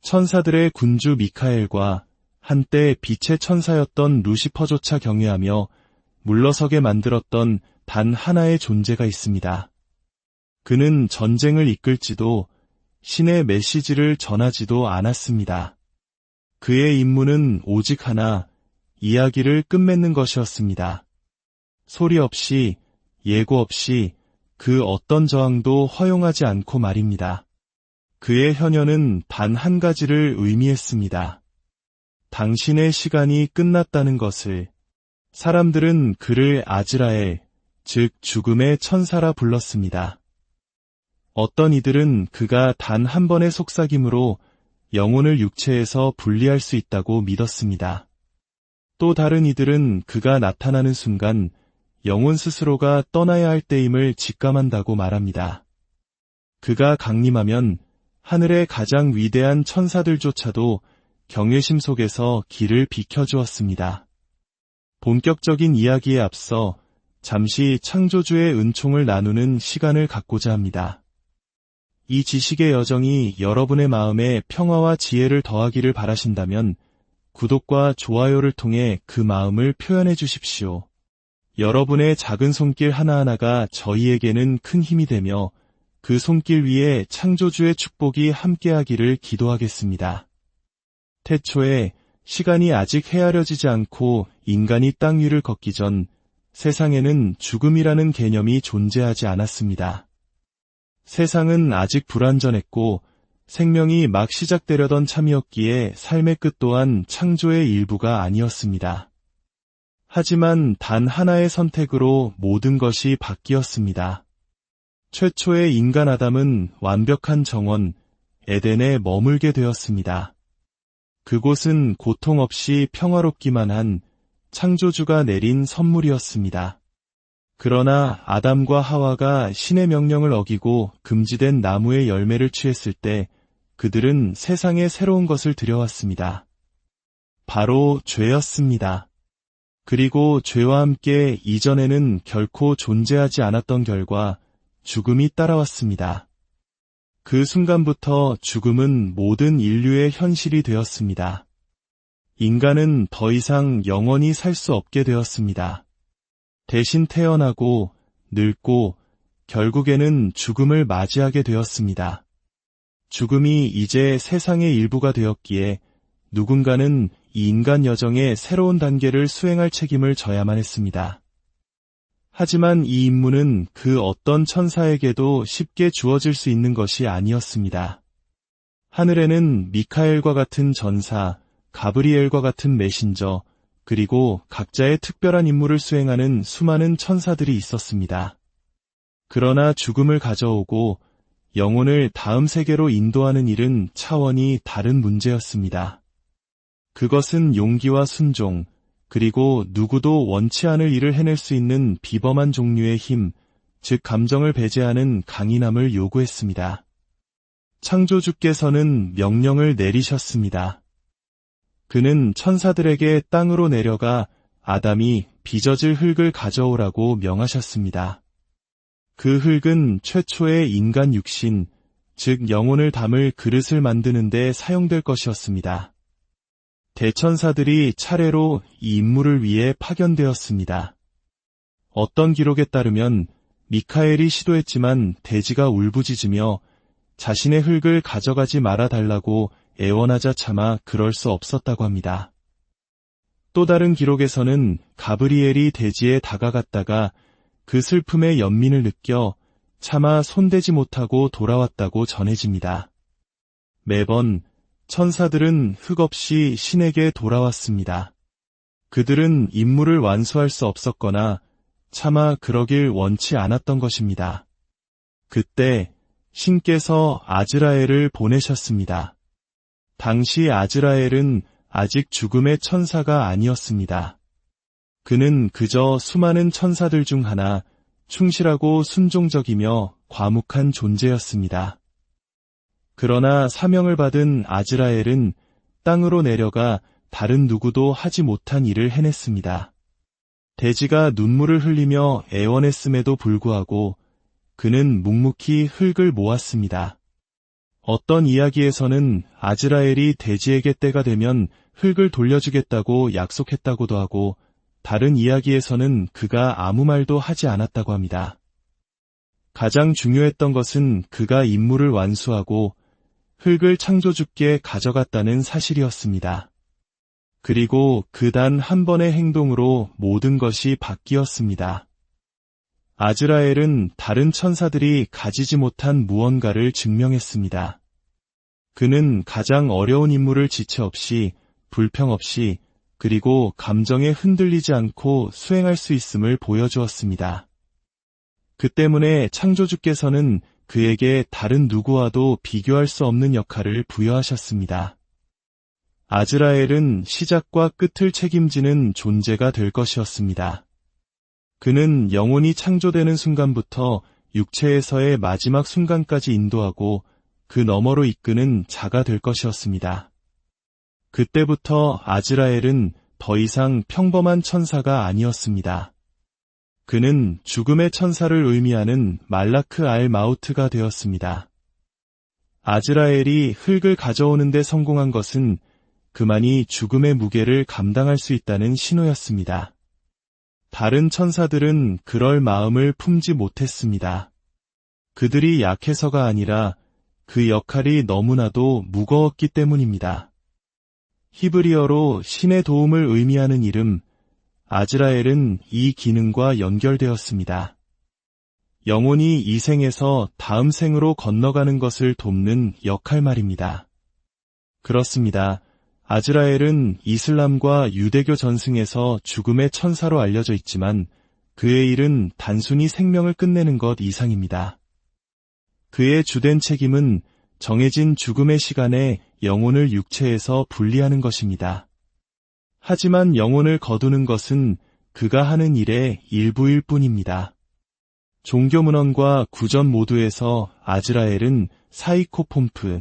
천사들의 군주 미카엘과 한때 빛의 천사였던 루시퍼조차 경외하며 물러서게 만들었던 단 하나의 존재가 있습니다. 그는 전쟁을 이끌지도 신의 메시지를 전하지도 않았습니다. 그의 임무는 오직 하나, 이야기를 끝맺는 것이었습니다. 소리 없이, 예고 없이 그 어떤 저항도 허용하지 않고 말입니다. 그의 현현은 단 한 가지를 의미했습니다. 당신의 시간이 끝났다는 것을. 사람들은 그를 아즈라엘, 즉 죽음의 천사라 불렀습니다. 어떤 이들은 그가 단 한 번의 속삭임으로 영혼을 육체에서 분리할 수 있다고 믿었습니다. 또 다른 이들은 그가 나타나는 순간 영혼 스스로가 떠나야 할 때임을 직감한다고 말합니다. 그가 강림하면 하늘의 가장 위대한 천사들조차도 경외심 속에서 길을 비켜주었습니다. 본격적인 이야기에 앞서 잠시 창조주의 은총을 나누는 시간을 갖고자 합니다. 이 지식의 여정이 여러분의 마음에 평화와 지혜를 더하기를 바라신다면 구독과 좋아요를 통해 그 마음을 표현해 주십시오. 여러분의 작은 손길 하나하나가 저희에게는 큰 힘이 되며 그 손길 위에 창조주의 축복이 함께하기를 기도하겠습니다. 태초에 시간이 아직 헤아려지지 않고 인간이 땅 위를 걷기 전 세상에는 죽음이라는 개념이 존재하지 않았습니다. 세상은 아직 불완전했고 생명이 막 시작되려던 참이었기에 삶의 끝 또한 창조의 일부가 아니었습니다. 하지만 단 하나의 선택으로 모든 것이 바뀌었습니다. 최초의 인간 아담은 완벽한 정원, 에덴에 머물게 되었습니다. 그곳은 고통 없이 평화롭기만 한 창조주가 내린 선물이었습니다. 그러나 아담과 하와가 신의 명령을 어기고 금지된 나무의 열매를 취했을 때 그들은 세상에 새로운 것을 들여왔습니다. 바로 죄였습니다. 그리고 죄와 함께 이전에는 결코 존재하지 않았던 결과 죽음이 따라왔습니다. 그 순간부터 죽음은 모든 인류의 현실이 되었습니다. 인간은 더 이상 영원히 살 수 없게 되었습니다. 대신 태어나고 늙고 결국에는 죽음을 맞이하게 되었습니다. 죽음이 이제 세상의 일부가 되었기에 누군가는 이 인간 여정의 새로운 단계를 수행할 책임을 져야만 했습니다. 하지만 이 임무는 그 어떤 천사에게도 쉽게 주어질 수 있는 것이 아니었습니다. 하늘에는 미카엘과 같은 전사, 가브리엘과 같은 메신저, 그리고 각자의 특별한 임무를 수행하는 수많은 천사들이 있었습니다. 그러나 죽음을 가져오고 영혼을 다음 세계로 인도하는 일은 차원이 다른 문제였습니다. 그것은 용기와 순종, 그리고 누구도 원치 않을 일을 해낼 수 있는 비범한 종류의 힘, 즉 감정을 배제하는 강인함을 요구했습니다. 창조주께서는 명령을 내리셨습니다. 그는 천사들에게 땅으로 내려가 아담이 빚어질 흙을 가져오라고 명하셨습니다. 그 흙은 최초의 인간 육신, 즉 영혼을 담을 그릇을 만드는 데 사용될 것이었습니다. 대천사들이 차례로 이 임무를 위해 파견되었습니다. 어떤 기록에 따르면 미카엘이 시도했지만 대지가 울부짖으며 자신의 흙을 가져가지 말아달라고 애원하자 차마 그럴 수 없었다고 합니다. 또 다른 기록에서는 가브리엘이 대지에 다가갔다가 그 슬픔의 연민을 느껴 차마 손대지 못하고 돌아왔다고 전해집니다. 매번 천사들은 흙 없이 신에게 돌아왔습니다. 그들은 임무를 완수할 수 없었거나 차마 그러길 원치 않았던 것입니다. 그때 신께서 아즈라엘을 보내셨습니다. 당시 아즈라엘은 아직 죽음의 천사가 아니었습니다. 그는 그저 수많은 천사들 중 하나, 충실하고 순종적이며 과묵한 존재였습니다. 그러나 사명을 받은 아즈라엘은 땅으로 내려가 다른 누구도 하지 못한 일을 해냈습니다. 대지가 눈물을 흘리며 애원했음에도 불구하고 그는 묵묵히 흙을 모았습니다. 어떤 이야기에서는 아즈라엘이 대지에게 때가 되면 흙을 돌려주겠다고 약속했다고도 하고, 다른 이야기에서는 그가 아무 말도 하지 않았다고 합니다. 가장 중요했던 것은 그가 임무를 완수하고 흙을 창조주께 가져갔다는 사실이었습니다. 그리고 그 단 한 번의 행동으로 모든 것이 바뀌었습니다. 아즈라엘은 다른 천사들이 가지지 못한 무언가를 증명했습니다. 그는 가장 어려운 임무를 지체 없이, 불평 없이, 그리고 감정에 흔들리지 않고 수행할 수 있음을 보여주었습니다. 그 때문에 창조주께서는 그에게 다른 누구와도 비교할 수 없는 역할을 부여하셨습니다. 아즈라엘은 시작과 끝을 책임지는 존재가 될 것이었습니다. 그는 영혼이 창조되는 순간부터 육체에서의 마지막 순간까지 인도하고 그 너머로 이끄는 자가 될 것이었습니다. 그때부터 아즈라엘은 더 이상 평범한 천사가 아니었습니다. 그는 죽음의 천사를 의미하는 말라크 알 마우트가 되었습니다. 아즈라엘이 흙을 가져오는 데 성공한 것은 그만이 죽음의 무게를 감당할 수 있다는 신호였습니다. 다른 천사들은 그럴 마음을 품지 못했습니다. 그들이 약해서가 아니라 그 역할이 너무나도 무거웠기 때문입니다. 히브리어로 신의 도움을 의미하는 이름 아즈라엘은 이 기능과 연결되었습니다. 영혼이 이 생에서 다음 생으로 건너가는 것을 돕는 역할 말입니다. 그렇습니다. 아즈라엘은 이슬람과 유대교 전승에서 죽음의 천사로 알려져 있지만 그의 일은 단순히 생명을 끝내는 것 이상입니다. 그의 주된 책임은 정해진 죽음의 시간에 영혼을 육체에서 분리하는 것입니다. 하지만 영혼을 거두는 것은 그가 하는 일의 일부일 뿐입니다. 종교문헌과 구전 모두에서 아즈라엘은 사이코폼프,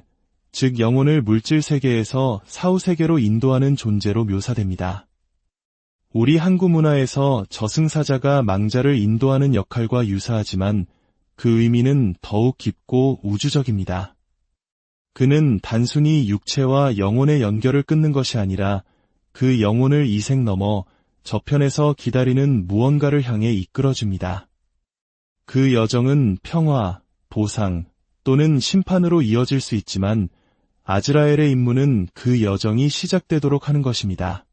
즉 영혼을 물질 세계에서 사후 세계로 인도하는 존재로 묘사됩니다. 우리 한국 문화에서 저승사자가 망자를 인도하는 역할과 유사하지만 그 의미는 더욱 깊고 우주적입니다. 그는 단순히 육체와 영혼의 연결을 끊는 것이 아니라 그 영혼을 이생 넘어 저편에서 기다리는 무언가를 향해 이끌어줍니다. 그 여정은 평화, 보상 또는 심판으로 이어질 수 있지만 아즈라엘의 임무는 그 여정이 시작되도록 하는 것입니다.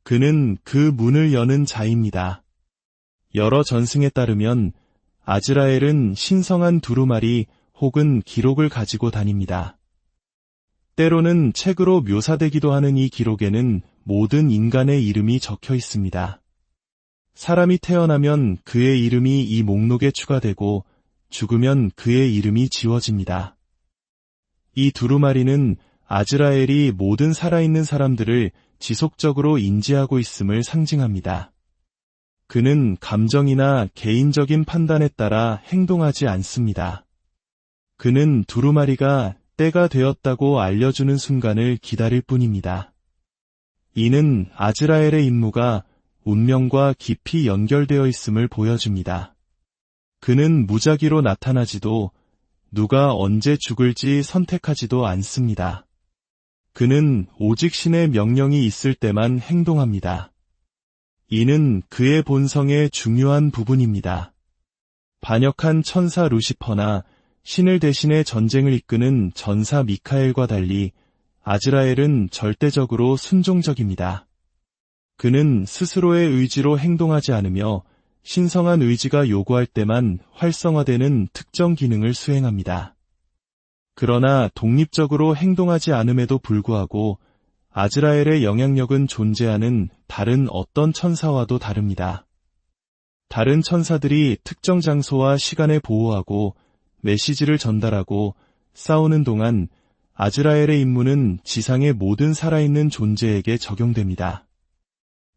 그는 그 문을 여는 자입니다. 여러 전승에 따르면 아즈라엘은 신성한 두루마리 혹은 기록을 가지고 다닙니다. 때로는 책으로 묘사되기도 하는 이 기록에는 모든 인간의 이름이 적혀 있습니다. 사람이 태어나면 그의 이름이 이 목록에 추가되고 죽으면 그의 이름이 지워집니다. 이 두루마리는 아즈라엘이 모든 살아있는 사람들을 지속적으로 인지하고 있음을 상징합니다. 그는 감정이나 개인적인 판단에 따라 행동하지 않습니다. 그는 두루마리가 때가 되었다고 알려주는 순간을 기다릴 뿐입니다. 이는 아즈라엘의 임무가 운명과 깊이 연결되어 있음을 보여줍니다. 그는 무작위로 나타나지도 누가 언제 죽을지 선택하지도 않습니다. 그는 오직 신의 명령이 있을 때만 행동합니다. 이는 그의 본성의 중요한 부분입니다. 반역한 천사 루시퍼나 신을 대신해 전쟁을 이끄는 전사 미카엘과 달리 아즈라엘은 절대적으로 순종적입니다. 그는 스스로의 의지로 행동하지 않으며 신성한 의지가 요구할 때만 활성화되는 특정 기능을 수행합니다. 그러나 독립적으로 행동하지 않음에도 불구하고 아즈라엘의 영향력은 존재하는 다른 어떤 천사와도 다릅니다. 다른 천사들이 특정 장소와 시간에 보호하고 메시지를 전달하고 싸우는 동안 아즈라엘의 임무는 지상의 모든 살아있는 존재에게 적용됩니다.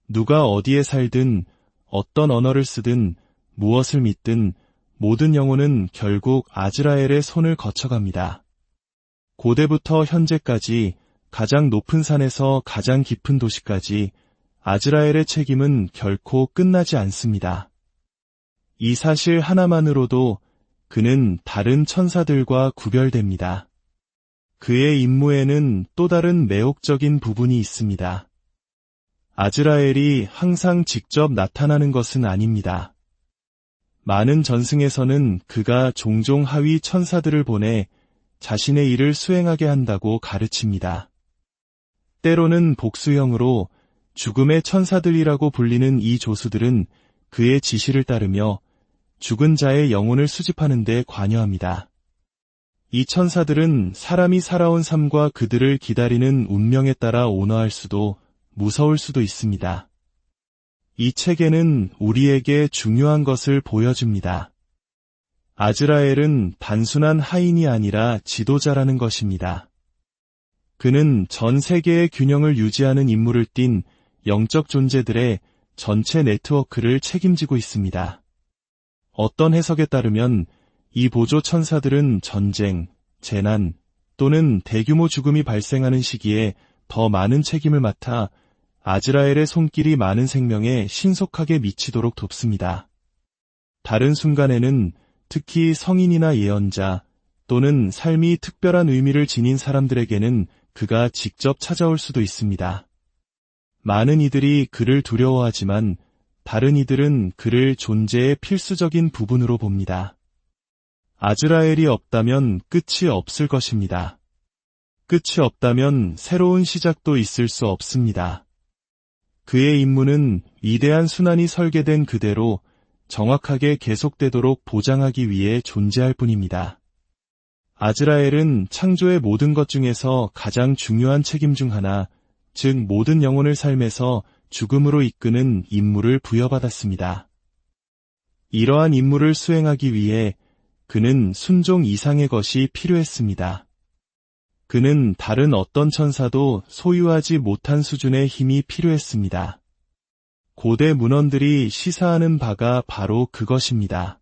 누가 어디에 살든 어떤 언어를 쓰든 무엇을 믿든 모든 영혼은 결국 아즈라엘의 손을 거쳐갑니다. 고대부터 현재까지 가장 높은 산에서 가장 깊은 도시까지 아즈라엘의 책임은 결코 끝나지 않습니다. 이 사실 하나만으로도 그는 다른 천사들과 구별됩니다. 그의 임무에는 또 다른 매혹적인 부분이 있습니다. 아즈라엘이 항상 직접 나타나는 것은 아닙니다. 많은 전승에서는 그가 종종 하위 천사들을 보내 자신의 일을 수행하게 한다고 가르칩니다. 때로는 복수형으로 죽음의 천사들이라고 불리는 이 조수들은 그의 지시를 따르며 죽은 자의 영혼을 수집하는 데 관여합니다. 이 천사들은 사람이 살아온 삶과 그들을 기다리는 운명에 따라 온화할 수도 무서울 수도 있습니다. 이 책에는 우리에게 중요한 것을 보여줍니다. 아즈라엘은 단순한 하인이 아니라 지도자라는 것입니다. 그는 전 세계의 균형을 유지하는 임무를 띤 영적 존재들의 전체 네트워크를 책임지고 있습니다. 어떤 해석에 따르면 이 보조 천사들은 전쟁, 재난 또는 대규모 죽음이 발생하는 시기에 더 많은 책임을 맡아 아즈라엘의 손길이 많은 생명에 신속하게 미치도록 돕습니다. 다른 순간에는 특히 성인이나 예언자 또는 삶이 특별한 의미를 지닌 사람들에게는 그가 직접 찾아올 수도 있습니다. 많은 이들이 그를 두려워하지만 다른 이들은 그를 존재의 필수적인 부분으로 봅니다. 아즈라엘이 없다면 끝이 없을 것입니다. 끝이 없다면 새로운 시작도 있을 수 없습니다. 그의 임무는 위대한 순환이 설계된 그대로 정확하게 계속되도록 보장하기 위해 존재할 뿐입니다. 아즈라엘은 창조의 모든 것 중에서 가장 중요한 책임 중 하나, 즉 모든 영혼을 삶에서 죽음으로 이끄는 임무를 부여받았습니다. 이러한 임무를 수행하기 위해 그는 순종 이상의 것이 필요했습니다. 그는 다른 어떤 천사도 소유하지 못한 수준의 힘이 필요했습니다. 고대 문헌들이 시사하는 바가 바로 그것입니다.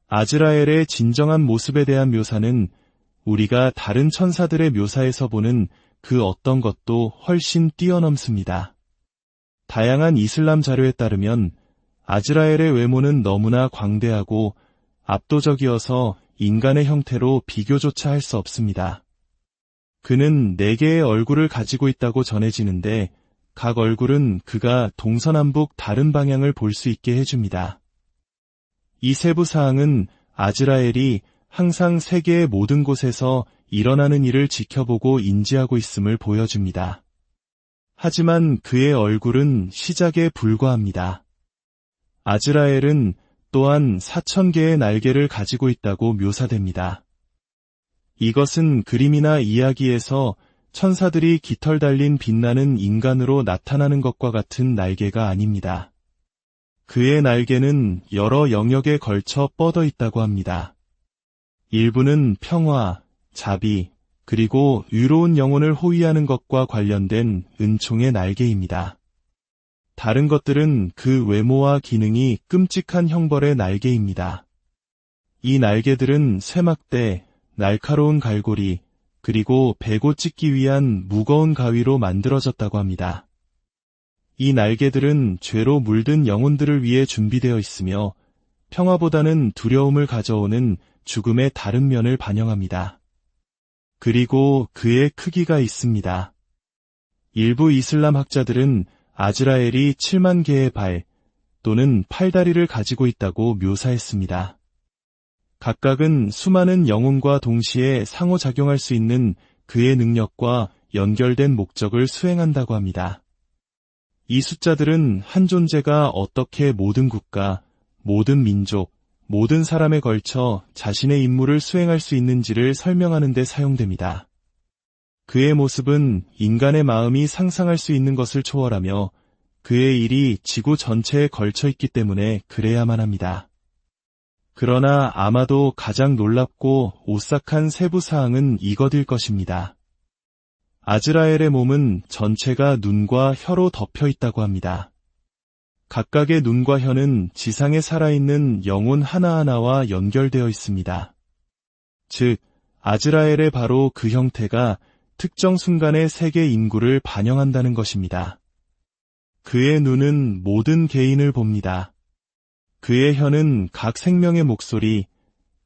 아즈라엘의 진정한 모습에 대한 묘사는 우리가 다른 천사들의 묘사에서 보는 그 어떤 것도 훨씬 뛰어넘습니다. 다양한 이슬람 자료에 따르면 아즈라엘의 외모는 너무나 광대하고 압도적이어서 인간의 형태로 비교조차 할 수 없습니다. 그는 4개의 얼굴을 가지고 있다고 전해지는데 각 얼굴은 그가 동서남북 다른 방향을 볼 수 있게 해줍니다. 이 세부 사항은 아즈라엘이 항상 세계의 모든 곳에서 일어나는 일을 지켜보고 인지하고 있음을 보여줍니다. 하지만 그의 얼굴은 시작에 불과합니다. 아즈라엘은 또한 4000개의 날개를 가지고 있다고 묘사됩니다. 이것은 그림이나 이야기에서 천사들이 깃털 달린 빛나는 인간으로 나타나는 것과 같은 날개가 아닙니다. 그의 날개는 여러 영역에 걸쳐 뻗어 있다고 합니다. 일부는 평화, 자비, 그리고 의로운 영혼을 호위하는 것과 관련된 은총의 날개입니다. 다른 것들은 그 외모와 기능이 끔찍한 형벌의 날개입니다. 이 날개들은 쇠막대, 날카로운 갈고리, 그리고 베고 찢기 위한 무거운 가위로 만들어졌다고 합니다. 이 날개들은 죄로 물든 영혼들을 위해 준비되어 있으며 평화보다는 두려움을 가져오는 죽음의 다른 면을 반영합니다. 그리고 그의 크기가 있습니다. 일부 이슬람 학자들은 아즈라엘이 7만 개의 발 또는 팔다리를 가지고 있다고 묘사했습니다. 각각은 수많은 영혼과 동시에 상호작용할 수 있는 그의 능력과 연결된 목적을 수행한다고 합니다. 이 숫자들은 한 존재가 어떻게 모든 국가, 모든 민족, 모든 사람에 걸쳐 자신의 임무를 수행할 수 있는지를 설명하는 데 사용됩니다. 그의 모습은 인간의 마음이 상상할 수 있는 것을 초월하며 그의 일이 지구 전체에 걸쳐 있기 때문에 그래야만 합니다. 그러나 아마도 가장 놀랍고 오싹한 세부 사항은 이것일 것입니다. 아즈라엘의 몸은 전체가 눈과 혀로 덮여 있다고 합니다. 각각의 눈과 혀는 지상에 살아있는 영혼 하나하나와 연결되어 있습니다. 즉, 아즈라엘의 바로 그 형태가 특정 순간의 세계 인구를 반영한다는 것입니다. 그의 눈은 모든 개인을 봅니다. 그의 혀는 각 생명의 목소리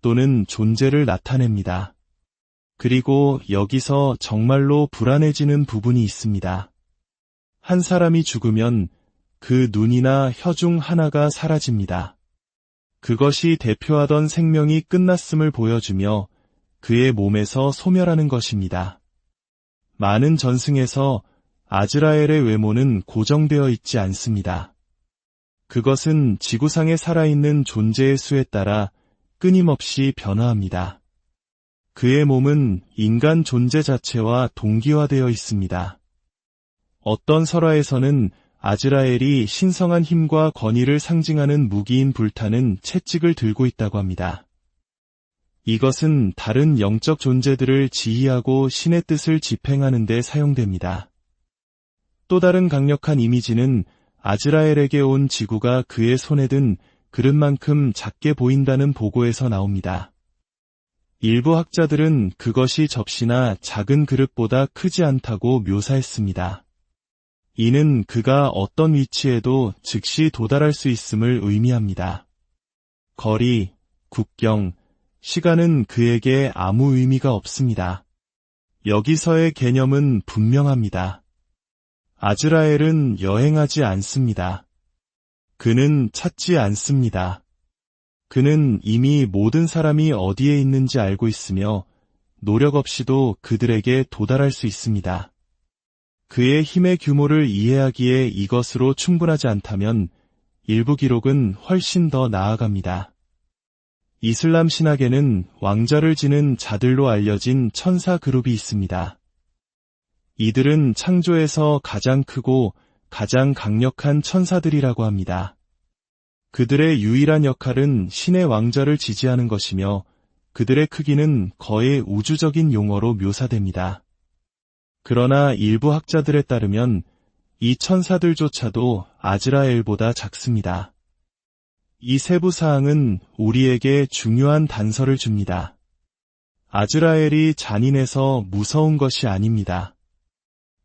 또는 존재를 나타냅니다. 그리고 여기서 정말로 불안해지는 부분이 있습니다. 한 사람이 죽으면 그 눈이나 혀 중 하나가 사라집니다. 그것이 대표하던 생명이 끝났음을 보여주며 그의 몸에서 소멸하는 것입니다. 많은 전승에서 아즈라엘의 외모는 고정되어 있지 않습니다. 그것은 지구상에 살아있는 존재의 수에 따라 끊임없이 변화합니다. 그의 몸은 인간 존재 자체와 동기화되어 있습니다. 어떤 설화에서는 아즈라엘이 신성한 힘과 권위를 상징하는 무기인 불타는 채찍을 들고 있다고 합니다. 이것은 다른 영적 존재들을 지휘하고 신의 뜻을 집행하는 데 사용됩니다. 또 다른 강력한 이미지는 아즈라엘에게 온 지구가 그의 손에 든 그릇만큼 작게 보인다는 보고에서 나옵니다. 일부 학자들은 그것이 접시나 작은 그릇보다 크지 않다고 묘사했습니다. 이는 그가 어떤 위치에도 즉시 도달할 수 있음을 의미합니다. 거리, 국경, 시간은 그에게 아무 의미가 없습니다. 여기서의 개념은 분명합니다. 아즈라엘은 여행하지 않습니다. 그는 찾지 않습니다. 그는 이미 모든 사람이 어디에 있는지 알고 있으며 노력 없이도 그들에게 도달할 수 있습니다. 그의 힘의 규모를 이해하기에 이것으로 충분하지 않다면 일부 기록은 훨씬 더 나아갑니다. 이슬람 신학에는 왕좌를 지는 자들로 알려진 천사 그룹이 있습니다. 이들은 창조에서 가장 크고 가장 강력한 천사들이라고 합니다. 그들의 유일한 역할은 신의 왕좌를 지지하는 것이며 그들의 크기는 거의 우주적인 용어로 묘사됩니다. 그러나 일부 학자들에 따르면 이 천사들조차도 아즈라엘보다 작습니다. 이 세부 사항은 우리에게 중요한 단서를 줍니다. 아즈라엘이 잔인해서 무서운 것이 아닙니다.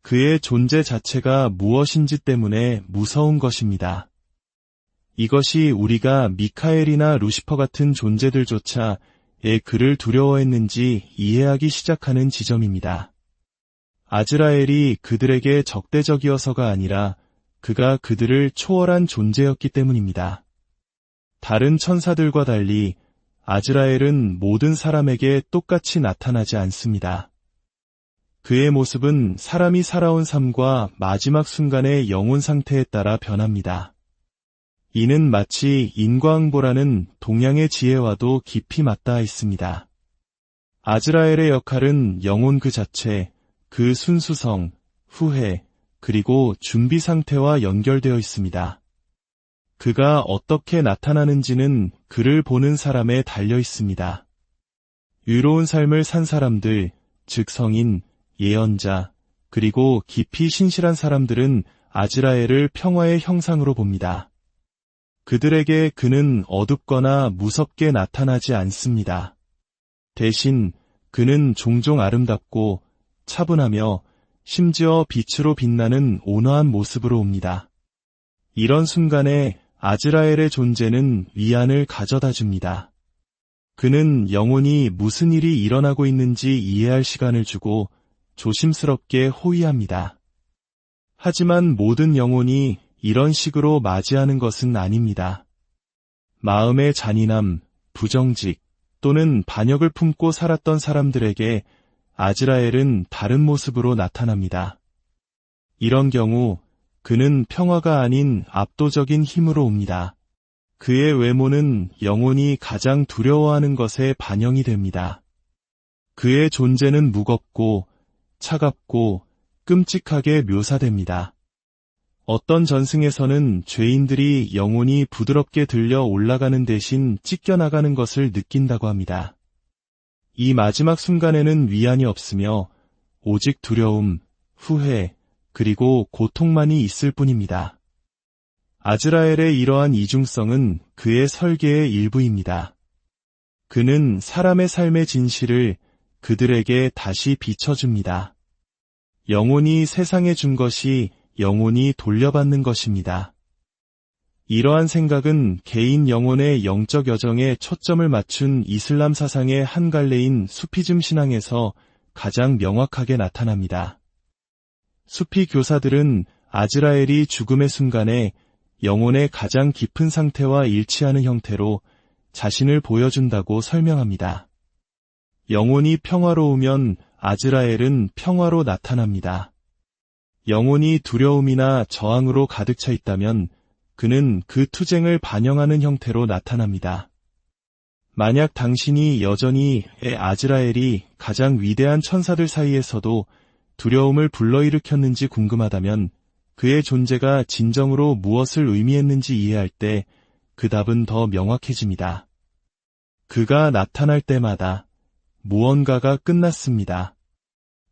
그의 존재 자체가 무엇인지 때문에 무서운 것입니다. 이것이 우리가 미카엘이나 루시퍼 같은 존재들조차의 그를 두려워했는지 이해하기 시작하는 지점입니다. 아즈라엘이 그들에게 적대적이어서가 아니라 그가 그들을 초월한 존재였기 때문입니다. 다른 천사들과 달리 아즈라엘은 모든 사람에게 똑같이 나타나지 않습니다. 그의 모습은 사람이 살아온 삶과 마지막 순간의 영혼 상태에 따라 변합니다. 이는 마치 인과응보라는 동양의 지혜와도 깊이 맞닿아 있습니다. 아즈라엘의 역할은 영혼 그 자체, 그 순수성, 후회, 그리고 준비 상태와 연결되어 있습니다. 그가 어떻게 나타나는지는 그를 보는 사람에 달려 있습니다. 의로운 삶을 산 사람들, 즉 성인, 예언자, 그리고 깊이 신실한 사람들은 아즈라엘을 평화의 형상으로 봅니다. 그들에게 그는 어둡거나 무섭게 나타나지 않습니다. 대신 그는 종종 아름답고 차분하며 심지어 빛으로 빛나는 온화한 모습으로 옵니다. 이런 순간에 아즈라엘의 존재는 위안을 가져다 줍니다. 그는 영혼이 무슨 일이 일어나고 있는지 이해할 시간을 주고 조심스럽게 호위합니다. 하지만 모든 영혼이 이런 식으로 맞이하는 것은 아닙니다. 마음의 잔인함, 부정직 또는 반역을 품고 살았던 사람들에게 아즈라엘은 다른 모습으로 나타납니다. 이런 경우 그는 평화가 아닌 압도적인 힘으로 옵니다. 그의 외모는 영혼이 가장 두려워하는 것에 반영이 됩니다. 그의 존재는 무겁고 차갑고 끔찍하게 묘사됩니다. 어떤 전승에서는 죄인들이 영혼이 부드럽게 들려 올라가는 대신 찢겨나가는 것을 느낀다고 합니다. 이 마지막 순간에는 위안이 없으며 오직 두려움, 후회, 그리고 고통만이 있을 뿐입니다. 아즈라엘의 이러한 이중성은 그의 설계의 일부입니다. 그는 사람의 삶의 진실을 그들에게 다시 비춰줍니다. 영혼이 세상에 준 것이 영혼이 돌려받는 것입니다. 이러한 생각은 개인 영혼의 영적 여정에 초점을 맞춘 이슬람 사상의 한 갈래인 수피즘 신앙에서 가장 명확하게 나타납니다. 수피 교사들은 아즈라엘이 죽음의 순간에 영혼의 가장 깊은 상태와 일치하는 형태로 자신을 보여준다고 설명합니다. 영혼이 평화로우면 아즈라엘은 평화로 나타납니다. 영혼이 두려움이나 저항으로 가득 차 있다면 그는 그 투쟁을 반영하는 형태로 나타납니다. 만약 당신이 여전히 아즈라엘이 가장 위대한 천사들 사이에서도 두려움을 불러일으켰는지 궁금하다면 그의 존재가 진정으로 무엇을 의미했는지 이해할 때 그 답은 더 명확해집니다. 그가 나타날 때마다 무언가가 끝났습니다.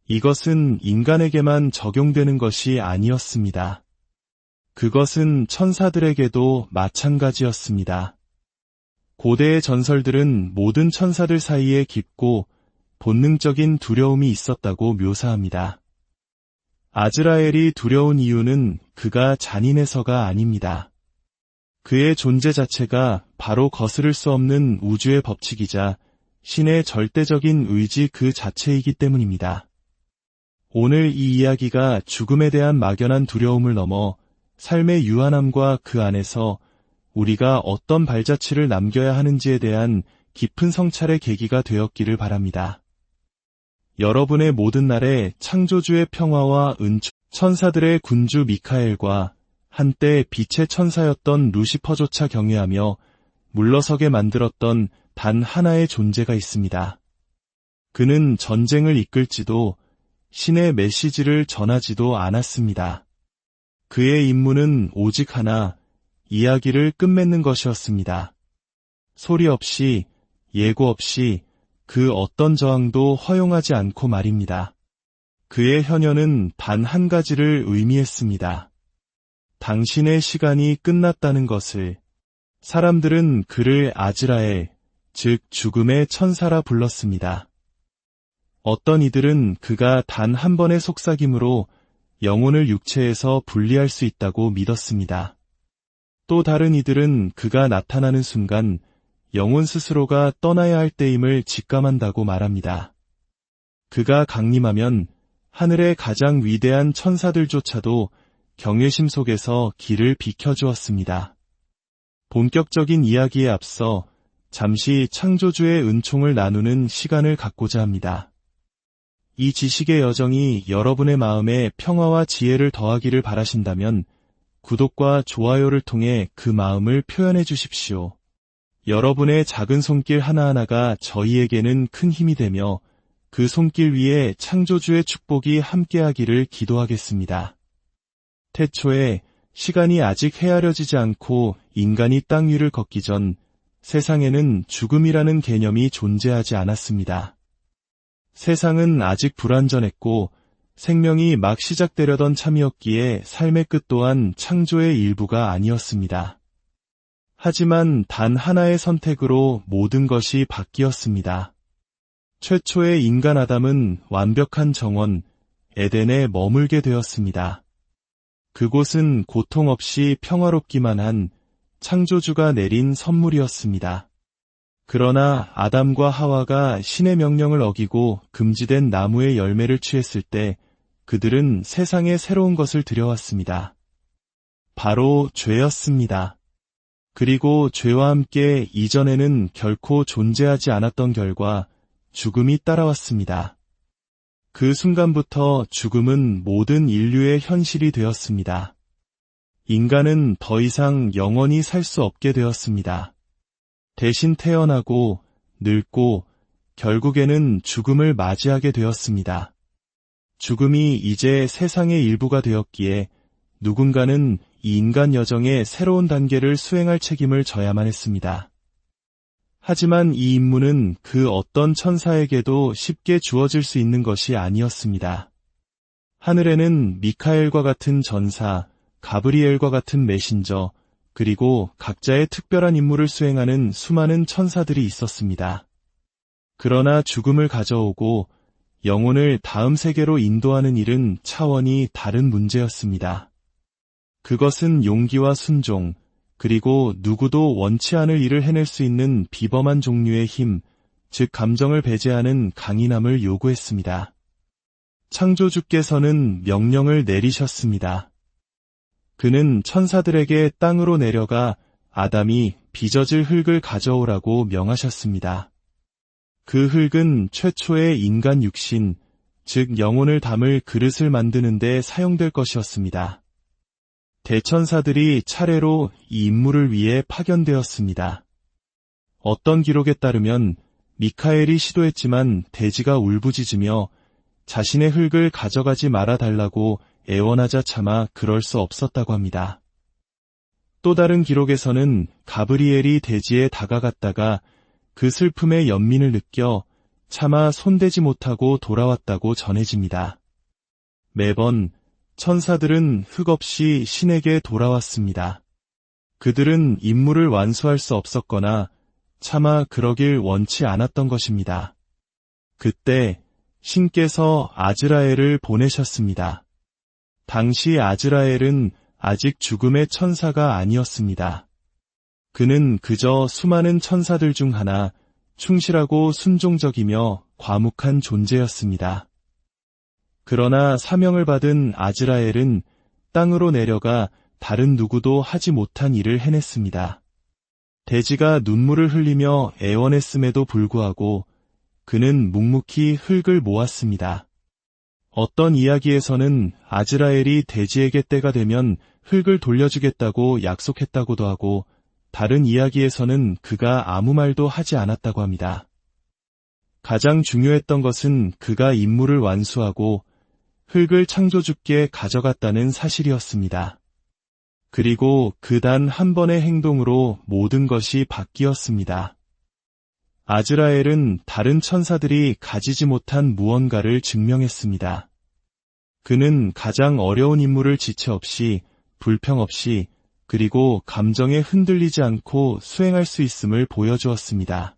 이것은 인간에게만 적용되는 것이 아니었습니다. 그것은 천사들에게도 마찬가지였습니다. 고대의 전설들은 모든 천사들 사이에 깊고 본능적인 두려움이 있었다고 묘사합니다. 아즈라엘이 두려운 이유는 그가 잔인해서가 아닙니다. 그의 존재 자체가 바로 거스를 수 없는 우주의 법칙이자 신의 절대적인 의지 그 자체이기 때문입니다. 오늘 이 이야기가 죽음에 대한 막연한 두려움을 넘어 삶의 유한함과 그 안에서 우리가 어떤 발자취를 남겨야 하는지에 대한 깊은 성찰의 계기가 되었기를 바랍니다. 여러분의 모든 날에 창조주의 평화와 은총, 천사들의 군주 미카엘과 한때 빛의 천사였던 루시퍼조차 경외하며 물러서게 만들었던 단 하나의 존재가 있습니다. 그는 전쟁을 이끌지도 신의 메시지를 전하지도 않았습니다. 그의 임무는 오직 하나, 이야기를 끝맺는 것이었습니다. 소리 없이, 예고 없이 그 어떤 저항도 허용하지 않고 말입니다. 그의 현현은 단 한 가지를 의미했습니다. 당신의 시간이 끝났다는 것을. 사람들은 그를 아즈라엘, 즉 죽음의 천사라 불렀습니다. 어떤 이들은 그가 단 한 번의 속삭임으로 영혼을 육체에서 분리할 수 있다고 믿었습니다. 또 다른 이들은 그가 나타나는 순간 영혼 스스로가 떠나야 할 때임을 직감한다고 말합니다. 그가 강림하면 하늘의 가장 위대한 천사들조차도 경외심 속에서 길을 비켜주었습니다. 본격적인 이야기에 앞서 잠시 창조주의 은총을 나누는 시간을 갖고자 합니다. 이 지식의 여정이 여러분의 마음에 평화와 지혜를 더하기를 바라신다면 구독과 좋아요를 통해 그 마음을 표현해 주십시오. 여러분의 작은 손길 하나하나가 저희에게는 큰 힘이 되며 그 손길 위에 창조주의 축복이 함께하기를 기도하겠습니다. 태초에 시간이 아직 헤아려지지 않고 인간이 땅 위를 걷기 전 세상에는 죽음이라는 개념이 존재하지 않았습니다. 세상은 아직 불완전했고 생명이 막 시작되려던 참이었기에 삶의 끝 또한 창조의 일부가 아니었습니다. 하지만 단 하나의 선택으로 모든 것이 바뀌었습니다. 최초의 인간 아담은 완벽한 정원, 에덴에 머물게 되었습니다. 그곳은 고통 없이 평화롭기만 한 창조주가 내린 선물이었습니다. 그러나 아담과 하와가 신의 명령을 어기고 금지된 나무의 열매를 취했을 때 그들은 세상에 새로운 것을 들여왔습니다. 바로 죄였습니다. 그리고 죄와 함께 이전에는 결코 존재하지 않았던 결과 죽음이 따라왔습니다. 그 순간부터 죽음은 모든 인류의 현실이 되었습니다. 인간은 더 이상 영원히 살 수 없게 되었습니다. 대신 태어나고 늙고 결국에는 죽음을 맞이하게 되었습니다. 죽음이 이제 세상의 일부가 되었기에 누군가는 이 인간 여정의 새로운 단계를 수행할 책임을 져야만 했습니다. 하지만 이 임무는 그 어떤 천사에게도 쉽게 주어질 수 있는 것이 아니었습니다. 하늘에는 미카엘과 같은 전사, 가브리엘과 같은 메신저, 그리고 각자의 특별한 임무를 수행하는 수많은 천사들이 있었습니다. 그러나 죽음을 가져오고 영혼을 다음 세계로 인도하는 일은 차원이 다른 문제였습니다. 그것은 용기와 순종, 그리고 누구도 원치 않을 일을 해낼 수 있는 비범한 종류의 힘, 즉 감정을 배제하는 강인함을 요구했습니다. 창조주께서는 명령을 내리셨습니다. 그는 천사들에게 땅으로 내려가 아담이 빚어질 흙을 가져오라고 명하셨습니다. 그 흙은 최초의 인간 육신, 즉 영혼을 담을 그릇을 만드는 데 사용될 것이었습니다. 대천사들이 차례로 이 임무를 위해 파견되었습니다. 어떤 기록에 따르면 미카엘이 시도했지만 대지가 울부짖으며 자신의 흙을 가져가지 말아달라고 애원하자 차마 그럴 수 없었다고 합니다. 또 다른 기록에서는 가브리엘이 대지에 다가갔다가 그 슬픔의 연민을 느껴 차마 손대지 못하고 돌아왔다고 전해집니다. 매번 천사들은 흙 없이 신에게 돌아왔습니다. 그들은 임무를 완수할 수 없었거나 차마 그러길 원치 않았던 것입니다. 그때 신께서 아즈라엘을 보내셨습니다. 당시 아즈라엘은 아직 죽음의 천사가 아니었습니다. 그는 그저 수많은 천사들 중 하나, 충실하고 순종적이며 과묵한 존재였습니다. 그러나 사명을 받은 아즈라엘은 땅으로 내려가 다른 누구도 하지 못한 일을 해냈습니다. 대지가 눈물을 흘리며 애원했음에도 불구하고 그는 묵묵히 흙을 모았습니다. 어떤 이야기에서는 아즈라엘이 대지에게 때가 되면 흙을 돌려주겠다고 약속했다고도 하고, 다른 이야기에서는 그가 아무 말도 하지 않았다고 합니다. 가장 중요했던 것은 그가 임무를 완수하고 흙을 창조주께 가져갔다는 사실이었습니다. 그리고 그 단 한 번의 행동으로 모든 것이 바뀌었습니다. 아즈라엘은 다른 천사들이 가지지 못한 무언가를 증명했습니다. 그는 가장 어려운 임무를 지체 없이, 불평 없이, 그리고 감정에 흔들리지 않고 수행할 수 있음을 보여주었습니다.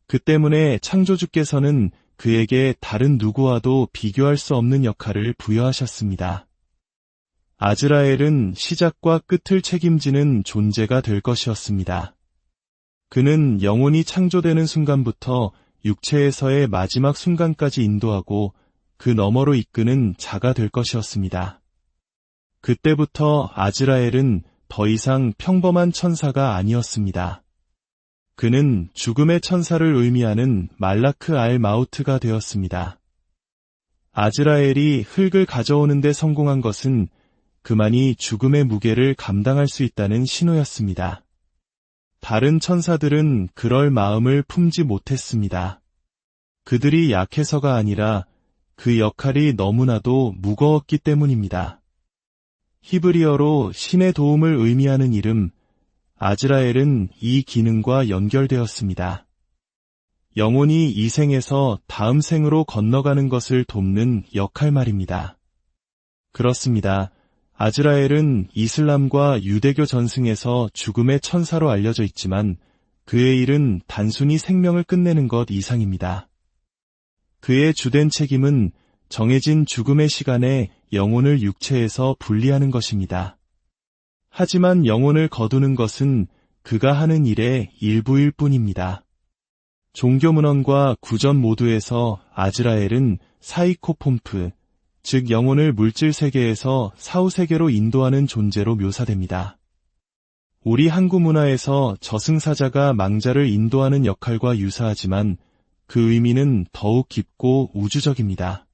그 때문에 창조주께서는 그에게 다른 누구와도 비교할 수 없는 역할을 부여하셨습니다. 아즈라엘은 시작과 끝을 책임지는 존재가 될 것이었습니다. 그는 영혼이 창조되는 순간부터 육체에서의 마지막 순간까지 인도하고 그 너머로 이끄는 자가 될 것이었습니다. 그때부터 아즈라엘은 더 이상 평범한 천사가 아니었습니다. 그는 죽음의 천사를 의미하는 말라크 알 마우트가 되었습니다. 아즈라엘이 흙을 가져오는 데 성공한 것은 그만이 죽음의 무게를 감당할 수 있다는 신호였습니다. 다른 천사들은 그럴 마음을 품지 못했습니다. 그들이 약해서가 아니라 그 역할이 너무나도 무거웠기 때문입니다. 히브리어로 신의 도움을 의미하는 이름 아즈라엘은 이 기능과 연결되었습니다. 영혼이 이 생에서 다음 생으로 건너가는 것을 돕는 역할 말입니다. 그렇습니다. 아즈라엘은 이슬람과 유대교 전승에서 죽음의 천사로 알려져 있지만 그의 일은 단순히 생명을 끝내는 것 이상입니다. 그의 주된 책임은 정해진 죽음의 시간에 영혼을 육체에서 분리하는 것입니다. 하지만 영혼을 거두는 것은 그가 하는 일의 일부일 뿐입니다. 종교문헌과 구전 모두에서 아즈라엘은 사이코폼프, 즉 영혼을 물질 세계에서 사후 세계로 인도하는 존재로 묘사됩니다. 우리 한국 문화에서 저승사자가 망자를 인도하는 역할과 유사하지만 그 의미는 더욱 깊고 우주적입니다.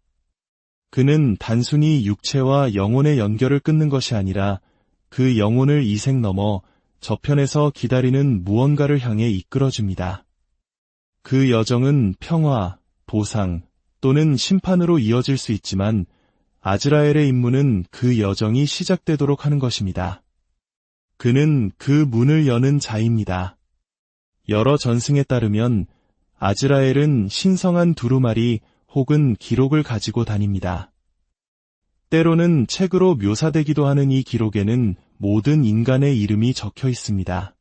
그는 단순히 육체와 영혼의 연결을 끊는 것이 아니라 그 영혼을 이 생 넘어 저편에서 기다리는 무언가를 향해 이끌어줍니다. 그 여정은 평화, 보상 또는 심판으로 이어질 수 있지만 아즈라엘의 임무는 그 여정이 시작되도록 하는 것입니다. 그는 그 문을 여는 자입니다. 여러 전승에 따르면 아즈라엘은 신성한 두루마리 혹은 기록을 가지고 다닙니다. 때로는 책으로 묘사되기도 하는 이 기록에는 모든 인간의 이름이 적혀 있습니다.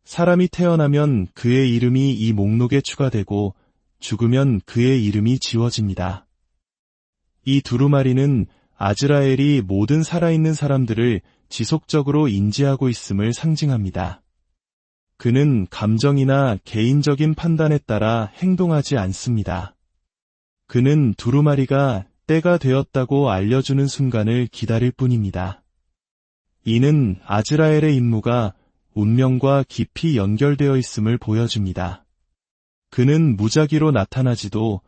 사람이 태어나면 그의 이름이 이 목록에 추가되고 죽으면 그의 이름이 지워집니다. 이 두루마리는 아즈라엘이 모든 살아있는 사람들을 지속적으로 인지하고 있음을 상징합니다. 그는 감정이나 개인적인 판단에 따라 행동하지 않습니다. 그는 두루마리가 때가 되었다고 알려주는 순간을 기다릴 뿐입니다. 이는 아즈라엘의 임무가 운명과 깊이 연결되어 있음을 보여줍니다. 그는 무작위로 나타나지도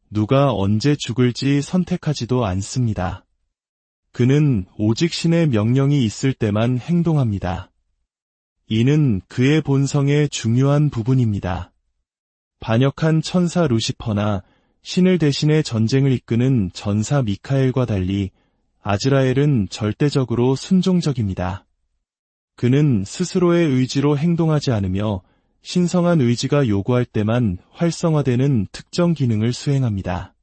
누가 언제 죽을지 선택하지도 않습니다. 그는 오직 신의 명령이 있을 때만 행동합니다. 이는 그의 본성의 중요한 부분입니다. 반역한 천사 루시퍼나 신을 대신해 전쟁을 이끄는 전사 미카엘과 달리 아즈라엘은 절대적으로 순종적입니다. 그는 스스로의 의지로 행동하지 않으며 신성한 의지가 요구할 때만 활성화되는 특정 기능을 수행합니다.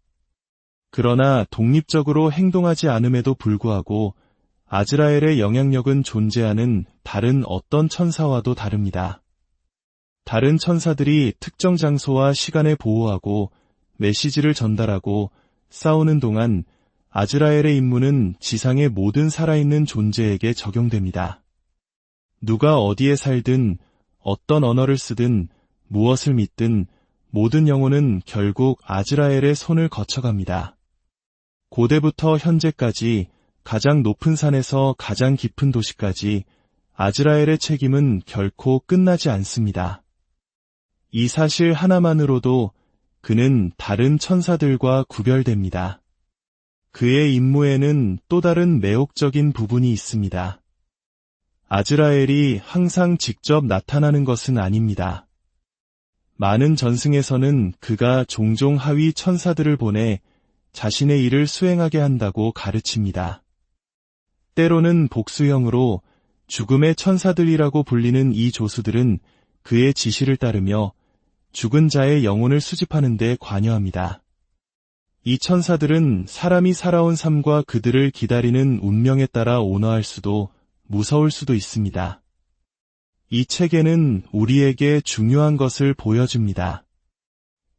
그러나 독립적으로 행동하지 않음에도 불구하고 아즈라엘의 영향력은 존재하는 다른 어떤 천사와도 다릅니다. 다른 천사들이 특정 장소와 시간에 보호하고 메시지를 전달하고 싸우는 동안 아즈라엘의 임무는 지상의 모든 살아있는 존재에게 적용됩니다. 누가 어디에 살든 어떤 언어를 쓰든 무엇을 믿든 모든 영혼은 결국 아즈라엘의 손을 거쳐갑니다. 고대부터 현재까지 가장 높은 산에서 가장 깊은 도시까지 아즈라엘의 책임은 결코 끝나지 않습니다. 이 사실 하나만으로도 그는 다른 천사들과 구별됩니다. 그의 임무에는 또 다른 매혹적인 부분이 있습니다. 아즈라엘이 항상 직접 나타나는 것은 아닙니다. 많은 전승에서는 그가 종종 하위 천사들을 보내 자신의 일을 수행하게 한다고 가르칩니다. 때로는 복수형으로 죽음의 천사들이라고 불리는 이 조수들은 그의 지시를 따르며 죽은 자의 영혼을 수집하는 데 관여합니다. 이 천사들은 사람이 살아온 삶과 그들을 기다리는 운명에 따라 온화할 수도 무서울 수도 있습니다. 이 책에는 우리에게 중요한 것을 보여줍니다.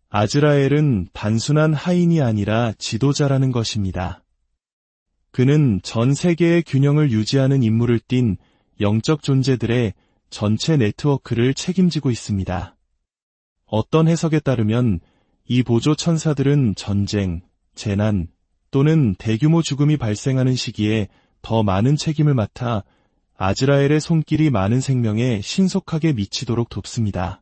아즈라엘은 단순한 하인이 아니라 지도자라는 것입니다. 그는 전 세계의 균형을 유지하는 임무를 띤 영적 존재들의 전체 네트워크를 책임지고 있습니다. 어떤 해석에 따르면 이 보조 천사들은 전쟁, 재난 또는 대규모 죽음이 발생하는 시기에 더 많은 책임을 맡아 아즈라엘의 손길이 많은 생명에 신속하게 미치도록 돕습니다.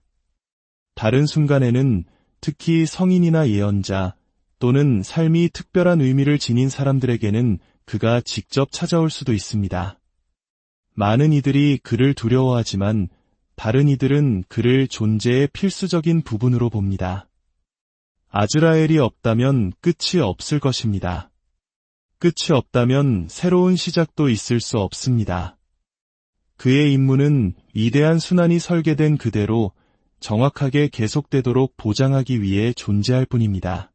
다른 순간에는 특히 성인이나 예언자 또는 삶이 특별한 의미를 지닌 사람들에게는 그가 직접 찾아올 수도 있습니다. 많은 이들이 그를 두려워하지만 다른 이들은 그를 존재의 필수적인 부분으로 봅니다. 아즈라엘이 없다면 끝이 없을 것입니다. 끝이 없다면 새로운 시작도 있을 수 없습니다. 그의 임무는 위대한 순환이 설계된 그대로 정확하게 계속되도록 보장하기 위해 존재할 뿐입니다.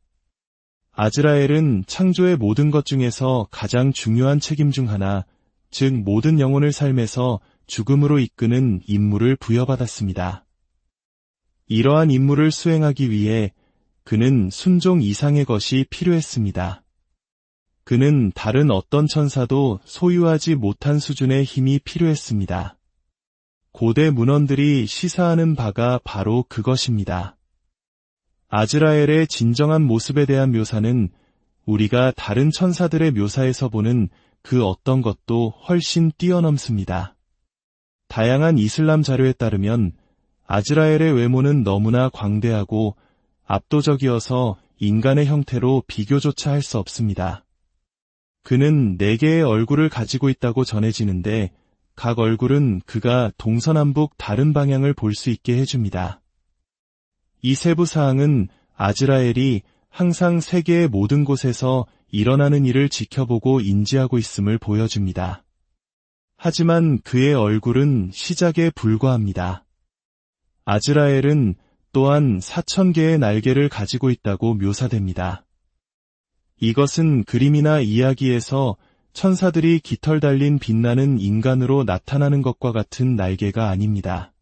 아즈라엘은 창조의 모든 것 중에서 가장 중요한 책임 중 하나, 즉 모든 영혼을 삶에서 죽음으로 이끄는 임무를 부여받았습니다. 이러한 임무를 수행하기 위해 그는 순종 이상의 것이 필요했습니다. 그는 다른 어떤 천사도 소유하지 못한 수준의 힘이 필요했습니다. 고대 문헌들이 시사하는 바가 바로 그것입니다. 아즈라엘의 진정한 모습에 대한 묘사는 우리가 다른 천사들의 묘사에서 보는 그 어떤 것도 훨씬 뛰어넘습니다. 다양한 이슬람 자료에 따르면 아즈라엘의 외모는 너무나 광대하고 압도적이어서 인간의 형태로 비교조차 할 수 없습니다. 그는 4개의 얼굴을 가지고 있다고 전해지는데 각 얼굴은 그가 동서남북 다른 방향을 볼 수 있게 해줍니다. 이 세부사항은 아즈라엘이 항상 세계의 모든 곳에서 일어나는 일을 지켜보고 인지하고 있음을 보여줍니다. 하지만 그의 얼굴은 시작에 불과합니다. 아즈라엘은 또한 4000개의 날개를 가지고 있다고 묘사됩니다. 이것은 그림이나 이야기에서 천사들이 깃털 달린 빛나는 인간으로 나타나는 것과 같은 날개가 아닙니다.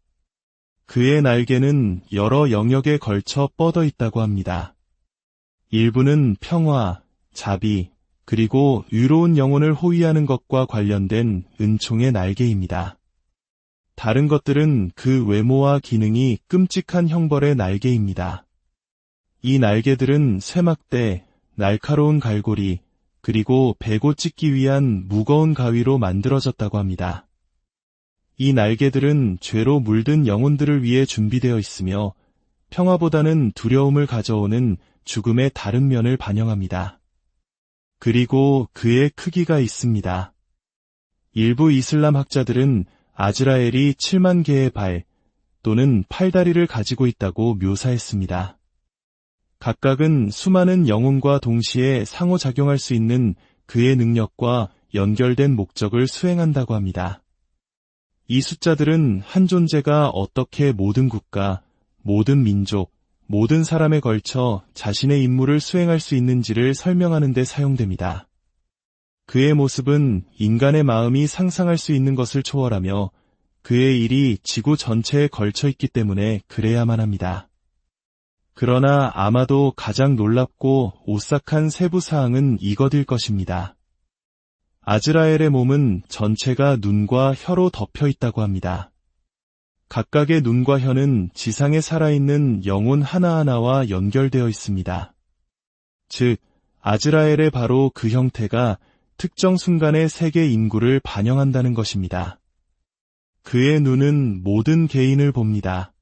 그의 날개는 여러 영역에 걸쳐 뻗어 있다고 합니다. 일부는 평화, 자비, 그리고 의로운 영혼을 호위하는 것과 관련된 은총의 날개입니다. 다른 것들은 그 외모와 기능이 끔찍한 형벌의 날개입니다. 이 날개들은 쇠막대, 날카로운 갈고리, 그리고 베고 찢기 위한 무거운 가위로 만들어졌다고 합니다. 이 날개들은 죄로 물든 영혼들을 위해 준비되어 있으며 평화보다는 두려움을 가져오는 죽음의 다른 면을 반영합니다. 그리고 그의 크기가 있습니다. 일부 이슬람 학자들은 아즈라엘이 7만 개의 발 또는 팔다리를 가지고 있다고 묘사했습니다. 각각은 수많은 영혼과 동시에 상호작용할 수 있는 그의 능력과 연결된 목적을 수행한다고 합니다. 이 숫자들은 한 존재가 어떻게 모든 국가, 모든 민족, 모든 사람에 걸쳐 자신의 임무를 수행할 수 있는지를 설명하는 데 사용됩니다. 그의 모습은 인간의 마음이 상상할 수 있는 것을 초월하며 그의 일이 지구 전체에 걸쳐 있기 때문에 그래야만 합니다. 그러나 아마도 가장 놀랍고 오싹한 세부 사항은 이것일 것입니다. 아즈라엘의 몸은 전체가 눈과 혀로 덮여 있다고 합니다. 각각의 눈과 혀는 지상에 살아있는 영혼 하나하나와 연결되어 있습니다. 즉, 아즈라엘의 바로 그 형태가 특정 순간의 세계 인구를 반영한다는 것입니다. 그의 눈은 모든 개인을 봅니다.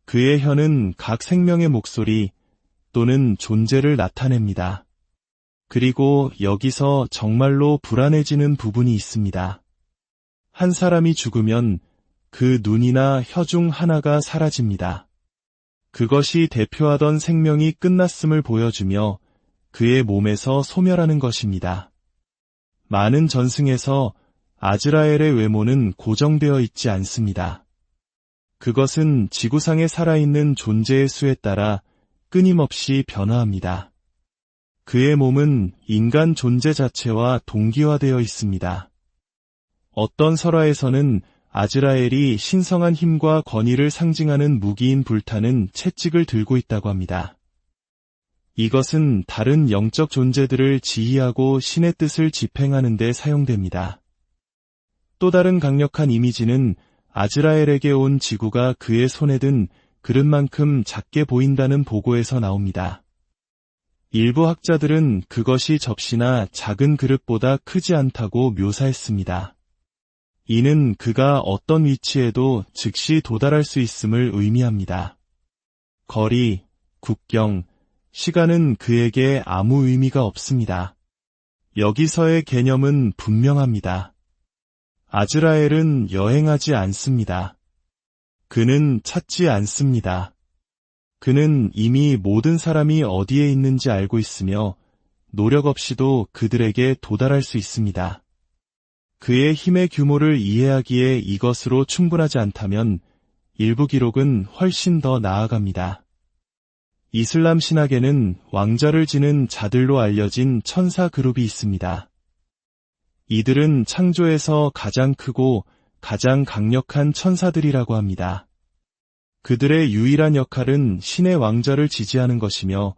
그의 혀는 각 생명의 목소리 또는 존재를 나타냅니다. 그리고 여기서 정말로 불안해지는 부분이 있습니다. 한 사람이 죽으면 그 눈이나 혀 중 하나가 사라집니다. 그것이 대표하던 생명이 끝났음을 보여주며 그의 몸에서 소멸하는 것입니다. 많은 전승에서 아즈라엘의 외모는 고정되어 있지 않습니다. 그것은 지구상에 살아있는 존재의 수에 따라 끊임없이 변화합니다. 그의 몸은 인간 존재 자체와 동기화되어 있습니다. 어떤 설화에서는 아즈라엘이 신성한 힘과 권위를 상징하는 무기인 불타는 채찍을 들고 있다고 합니다. 이것은 다른 영적 존재들을 지휘하고 신의 뜻을 집행하는 데 사용됩니다. 또 다른 강력한 이미지는 아즈라엘에게 온 지구가 그의 손에 든 그릇만큼 작게 보인다는 보고에서 나옵니다. 일부 학자들은 그것이 접시나 작은 그릇보다 크지 않다고 묘사했습니다. 이는 그가 어떤 위치에도 즉시 도달할 수 있음을 의미합니다. 거리, 국경, 시간은 그에게 아무 의미가 없습니다. 여기서의 개념은 분명합니다. 아즈라엘은 여행하지 않습니다. 그는 찾지 않습니다. 그는 이미 모든 사람이 어디에 있는지 알고 있으며 노력 없이도 그들에게 도달할 수 있습니다. 그의 힘의 규모를 이해하기에 이것으로 충분하지 않다면 일부 기록은 훨씬 더 나아갑니다. 이슬람 신학에는 왕좌를 지는 자들로 알려진 천사 그룹이 있습니다. 이들은 창조에서 가장 크고 가장 강력한 천사들이라고 합니다. 그들의 유일한 역할은 신의 왕좌를 지지하는 것이며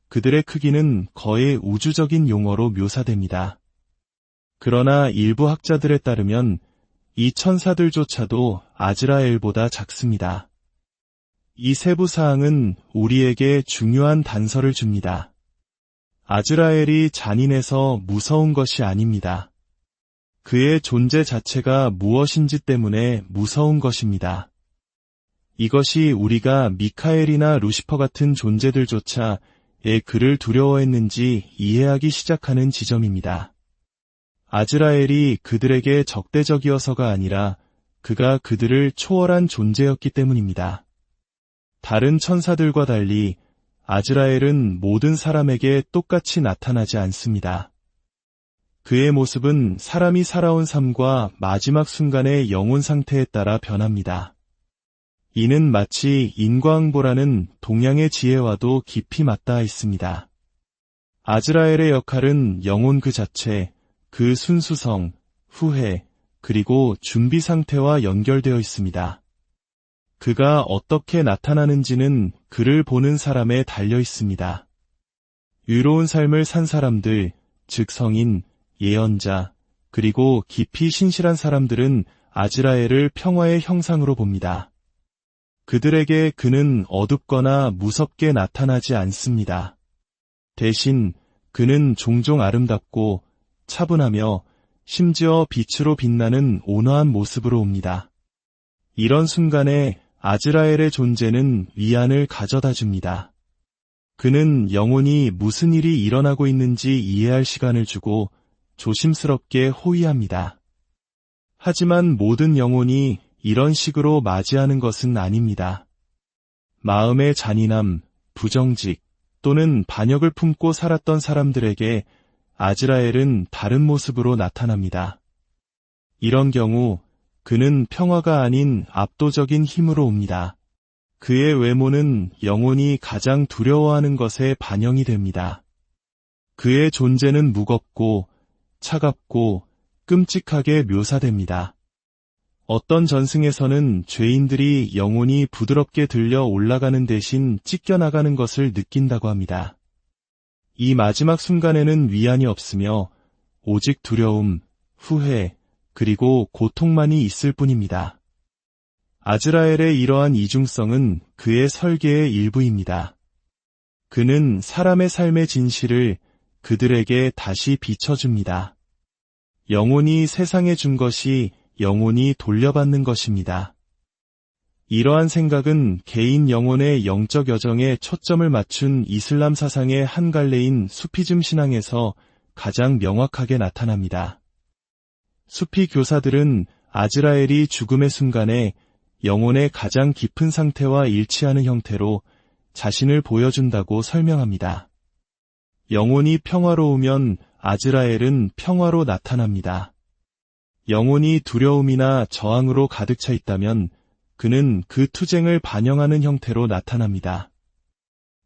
그들의 크기는 거의 우주적인 용어로 묘사됩니다. 그러나 일부 학자들에 따르면 이 천사들조차도 아즈라엘보다 작습니다. 이 세부 사항은 우리에게 중요한 단서를 줍니다. 아즈라엘이 잔인해서 무서운 것이 아닙니다. 그의 존재 자체가 무엇인지 때문에 무서운 것입니다. 이것이 우리가 미카엘이나 루시퍼 같은 존재들조차의 그를 두려워했는지 이해하기 시작하는 지점입니다. 아즈라엘이 그들에게 적대적이어서가 아니라 그가 그들을 초월한 존재였기 때문입니다. 다른 천사들과 달리 아즈라엘은 모든 사람에게 똑같이 나타나지 않습니다. 그의 모습은 사람이 살아온 삶과 마지막 순간의 영혼 상태에 따라 변합니다. 이는 마치 인과응보라는 동양의 지혜와도 깊이 맞닿아 있습니다. 아즈라엘의 역할은 영혼 그 자체, 그 순수성, 후회, 그리고 준비 상태와 연결되어 있습니다. 그가 어떻게 나타나는지는 그를 보는 사람에 달려 있습니다. 의로운 삶을 산 사람들, 즉 성인, 예언자, 그리고 깊이 신실한 사람들은 아즈라엘을 평화의 형상으로 봅니다. 그들에게 그는 어둡거나 무섭게 나타나지 않습니다. 대신 그는 종종 아름답고 차분하며 심지어 빛으로 빛나는 온화한 모습으로 옵니다. 이런 순간에 아즈라엘의 존재는 위안을 가져다 줍니다. 그는 영혼이 무슨 일이 일어나고 있는지 이해할 시간을 주고 조심스럽게 호위합니다. 하지만 모든 영혼이 이런 식으로 맞이하는 것은 아닙니다. 마음의 잔인함, 부정직 또는 반역을 품고 살았던 사람들에게 아즈라엘은 다른 모습으로 나타납니다. 이런 경우 그는 평화가 아닌 압도적인 힘으로 옵니다. 그의 외모는 영혼이 가장 두려워하는 것에 반영이 됩니다. 그의 존재는 무겁고 차갑고 끔찍하게 묘사됩니다. 어떤 전승에서는 죄인들이 영혼이 부드럽게 들려 올라가는 대신 찢겨나가는 것을 느낀다고 합니다. 이 마지막 순간에는 위안이 없으며 오직 두려움, 후회, 그리고 고통만이 있을 뿐입니다. 아즈라엘의 이러한 이중성은 그의 설계의 일부입니다. 그는 사람의 삶의 진실을 그들에게 다시 비춰줍니다. 영혼이 세상에 준 것이 영혼이 돌려받는 것입니다. 이러한 생각은 개인 영혼의 영적 여정에 초점을 맞춘 이슬람 사상의 한 갈래인 수피즘 신앙에서 가장 명확하게 나타납니다. 수피 교사들은 아즈라엘이 죽음의 순간에 영혼의 가장 깊은 상태와 일치하는 형태로 자신을 보여준다고 설명합니다. 영혼이 평화로우면 아즈라엘은 평화로 나타납니다. 영혼이 두려움이나 저항으로 가득 차 있다면 그는 그 투쟁을 반영하는 형태로 나타납니다.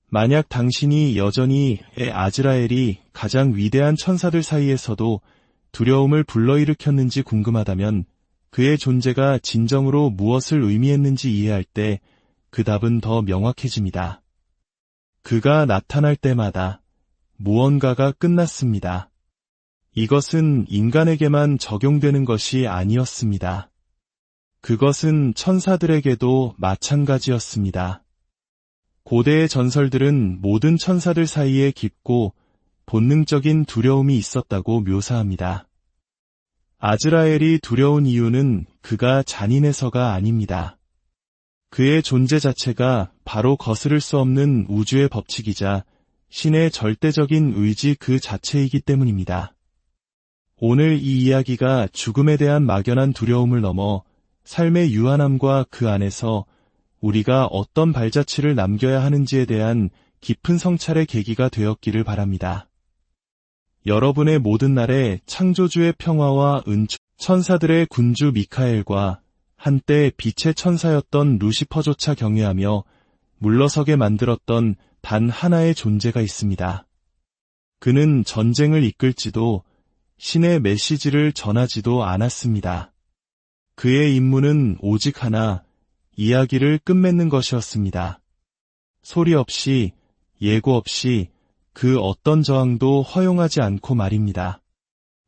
만약 당신이 여전히 아즈라엘이 가장 위대한 천사들 사이에서도 두려움을 불러일으켰는지 궁금하다면 그의 존재가 진정으로 무엇을 의미했는지 이해할 때 그 답은 더 명확해집니다. 그가 나타날 때마다 무언가가 끝났습니다. 이것은 인간에게만 적용되는 것이 아니었습니다. 그것은 천사들에게도 마찬가지였습니다. 고대의 전설들은 모든 천사들 사이에 깊고 본능적인 두려움이 있었다고 묘사합니다. 아즈라엘이 두려운 이유는 그가 잔인해서가 아닙니다. 그의 존재 자체가 바로 거스를 수 없는 우주의 법칙이자 신의 절대적인 의지 그 자체이기 때문입니다. 오늘 이 이야기가 죽음에 대한 막연한 두려움을 넘어 삶의 유한함과 그 안에서 우리가 어떤 발자취를 남겨야 하는지에 대한 깊은 성찰의 계기가 되었기를 바랍니다. 여러분의 모든 날에 창조주의 평화와 은총, 천사들의 군주 미카엘과 한때 빛의 천사였던 루시퍼조차 경외하며 물러서게 만들었던 단 하나의 존재가 있습니다. 그는 전쟁을 이끌지도 신의 메시지를 전하지도 않았습니다. 그의 임무는 오직 하나, 이야기를 끝맺는 것이었습니다. 소리 없이, 예고 없이 그 어떤 저항도 허용하지 않고 말입니다.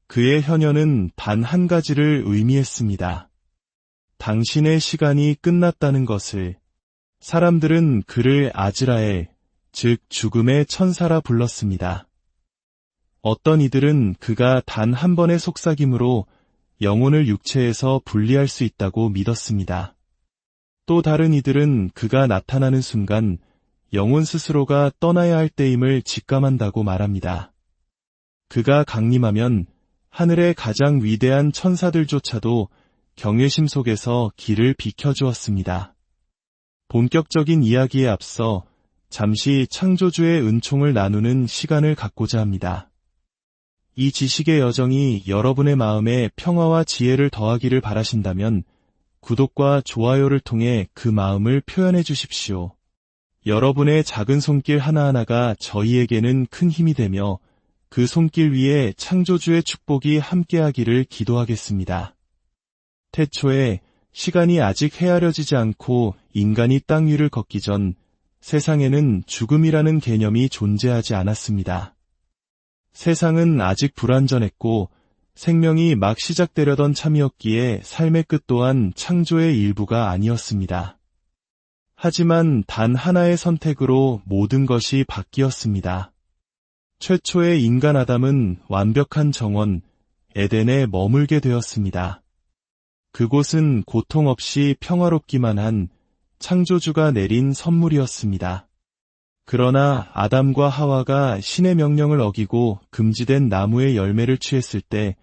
그의 현현은 단 한 가지를 의미했습니다. 당신의 시간이 끝났다는 것을. 사람들은 그를 아즈라엘, 즉 죽음의 천사라 불렀습니다. 어떤 이들은 그가 단 한 번의 속삭임으로 영혼을 육체에서 분리할 수 있다고 믿었습니다. 또 다른 이들은 그가 나타나는 순간 영혼 스스로가 떠나야 할 때임을 직감한다고 말합니다. 그가 강림하면 하늘의 가장 위대한 천사들조차도 경외심 속에서 길을 비켜주었습니다. 본격적인 이야기에 앞서 잠시 창조주의 은총을 나누는 시간을 갖고자 합니다. 이 지식의 여정이 여러분의 마음에 평화와 지혜를 더하기를 바라신다면 구독과 좋아요를 통해 그 마음을 표현해 주십시오. 여러분의 작은 손길 하나하나가 저희에게는 큰 힘이 되며 그 손길 위에 창조주의 축복이 함께하기를 기도하겠습니다. 태초에 시간이 아직 헤아려지지 않고 인간이 땅 위를 걷기 전 세상에는 죽음이라는 개념이 존재하지 않았습니다. 세상은 아직 불완전했고 생명이 막 시작되려던 참이었기에 삶의 끝 또한 창조의 일부가 아니었습니다. 하지만 단 하나의 선택으로 모든 것이 바뀌었습니다. 최초의 인간 아담은 완벽한 정원, 에덴에 머물게 되었습니다. 그곳은 고통 없이 평화롭기만 한 창조주가 내린 선물이었습니다. 그러나 아담과 하와가 신의 명령을 어기고 금지된 나무의 열매를 취했을 때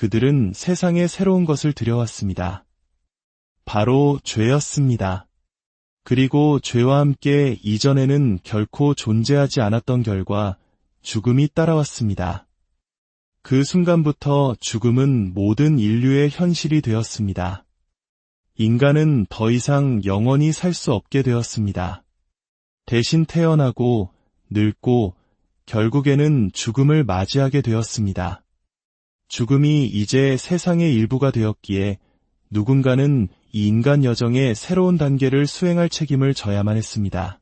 그들은 세상에 새로운 것을 들여왔습니다. 바로 죄였습니다. 그리고 죄와 함께 이전에는 결코 존재하지 않았던 결과 죽음이 따라왔습니다. 그 순간부터 죽음은 모든 인류의 현실이 되었습니다. 인간은 더 이상 영원히 살 수 없게 되었습니다. 대신 태어나고 늙고 결국에는 죽음을 맞이하게 되었습니다. 죽음이 이제 세상의 일부가 되었기에 누군가는 이 인간 여정의 새로운 단계를 수행할 책임을 져야만 했습니다.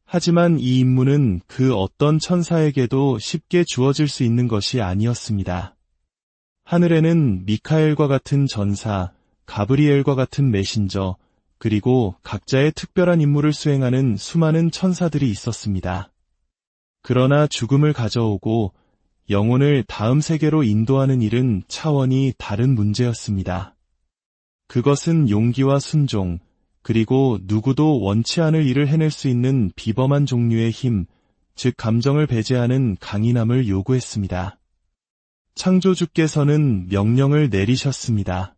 하지만 이 임무는 그 어떤 천사에게도 쉽게 주어질 수 있는 것이 아니었습니다. 하늘에는 미카엘과 같은 전사, 가브리엘과 같은 메신저, 그리고 각자의 특별한 임무를 수행하는 수많은 천사들이 있었습니다. 그러나 죽음을 가져오고 영혼을 다음 세계로 인도하는 일은 차원이 다른 문제였습니다. 그것은 용기와 순종, 그리고 누구도 원치 않을 일을 해낼 수 있는 비범한 종류의 힘, 즉 감정을 배제하는 강인함을 요구했습니다. 창조주께서는 명령을 내리셨습니다.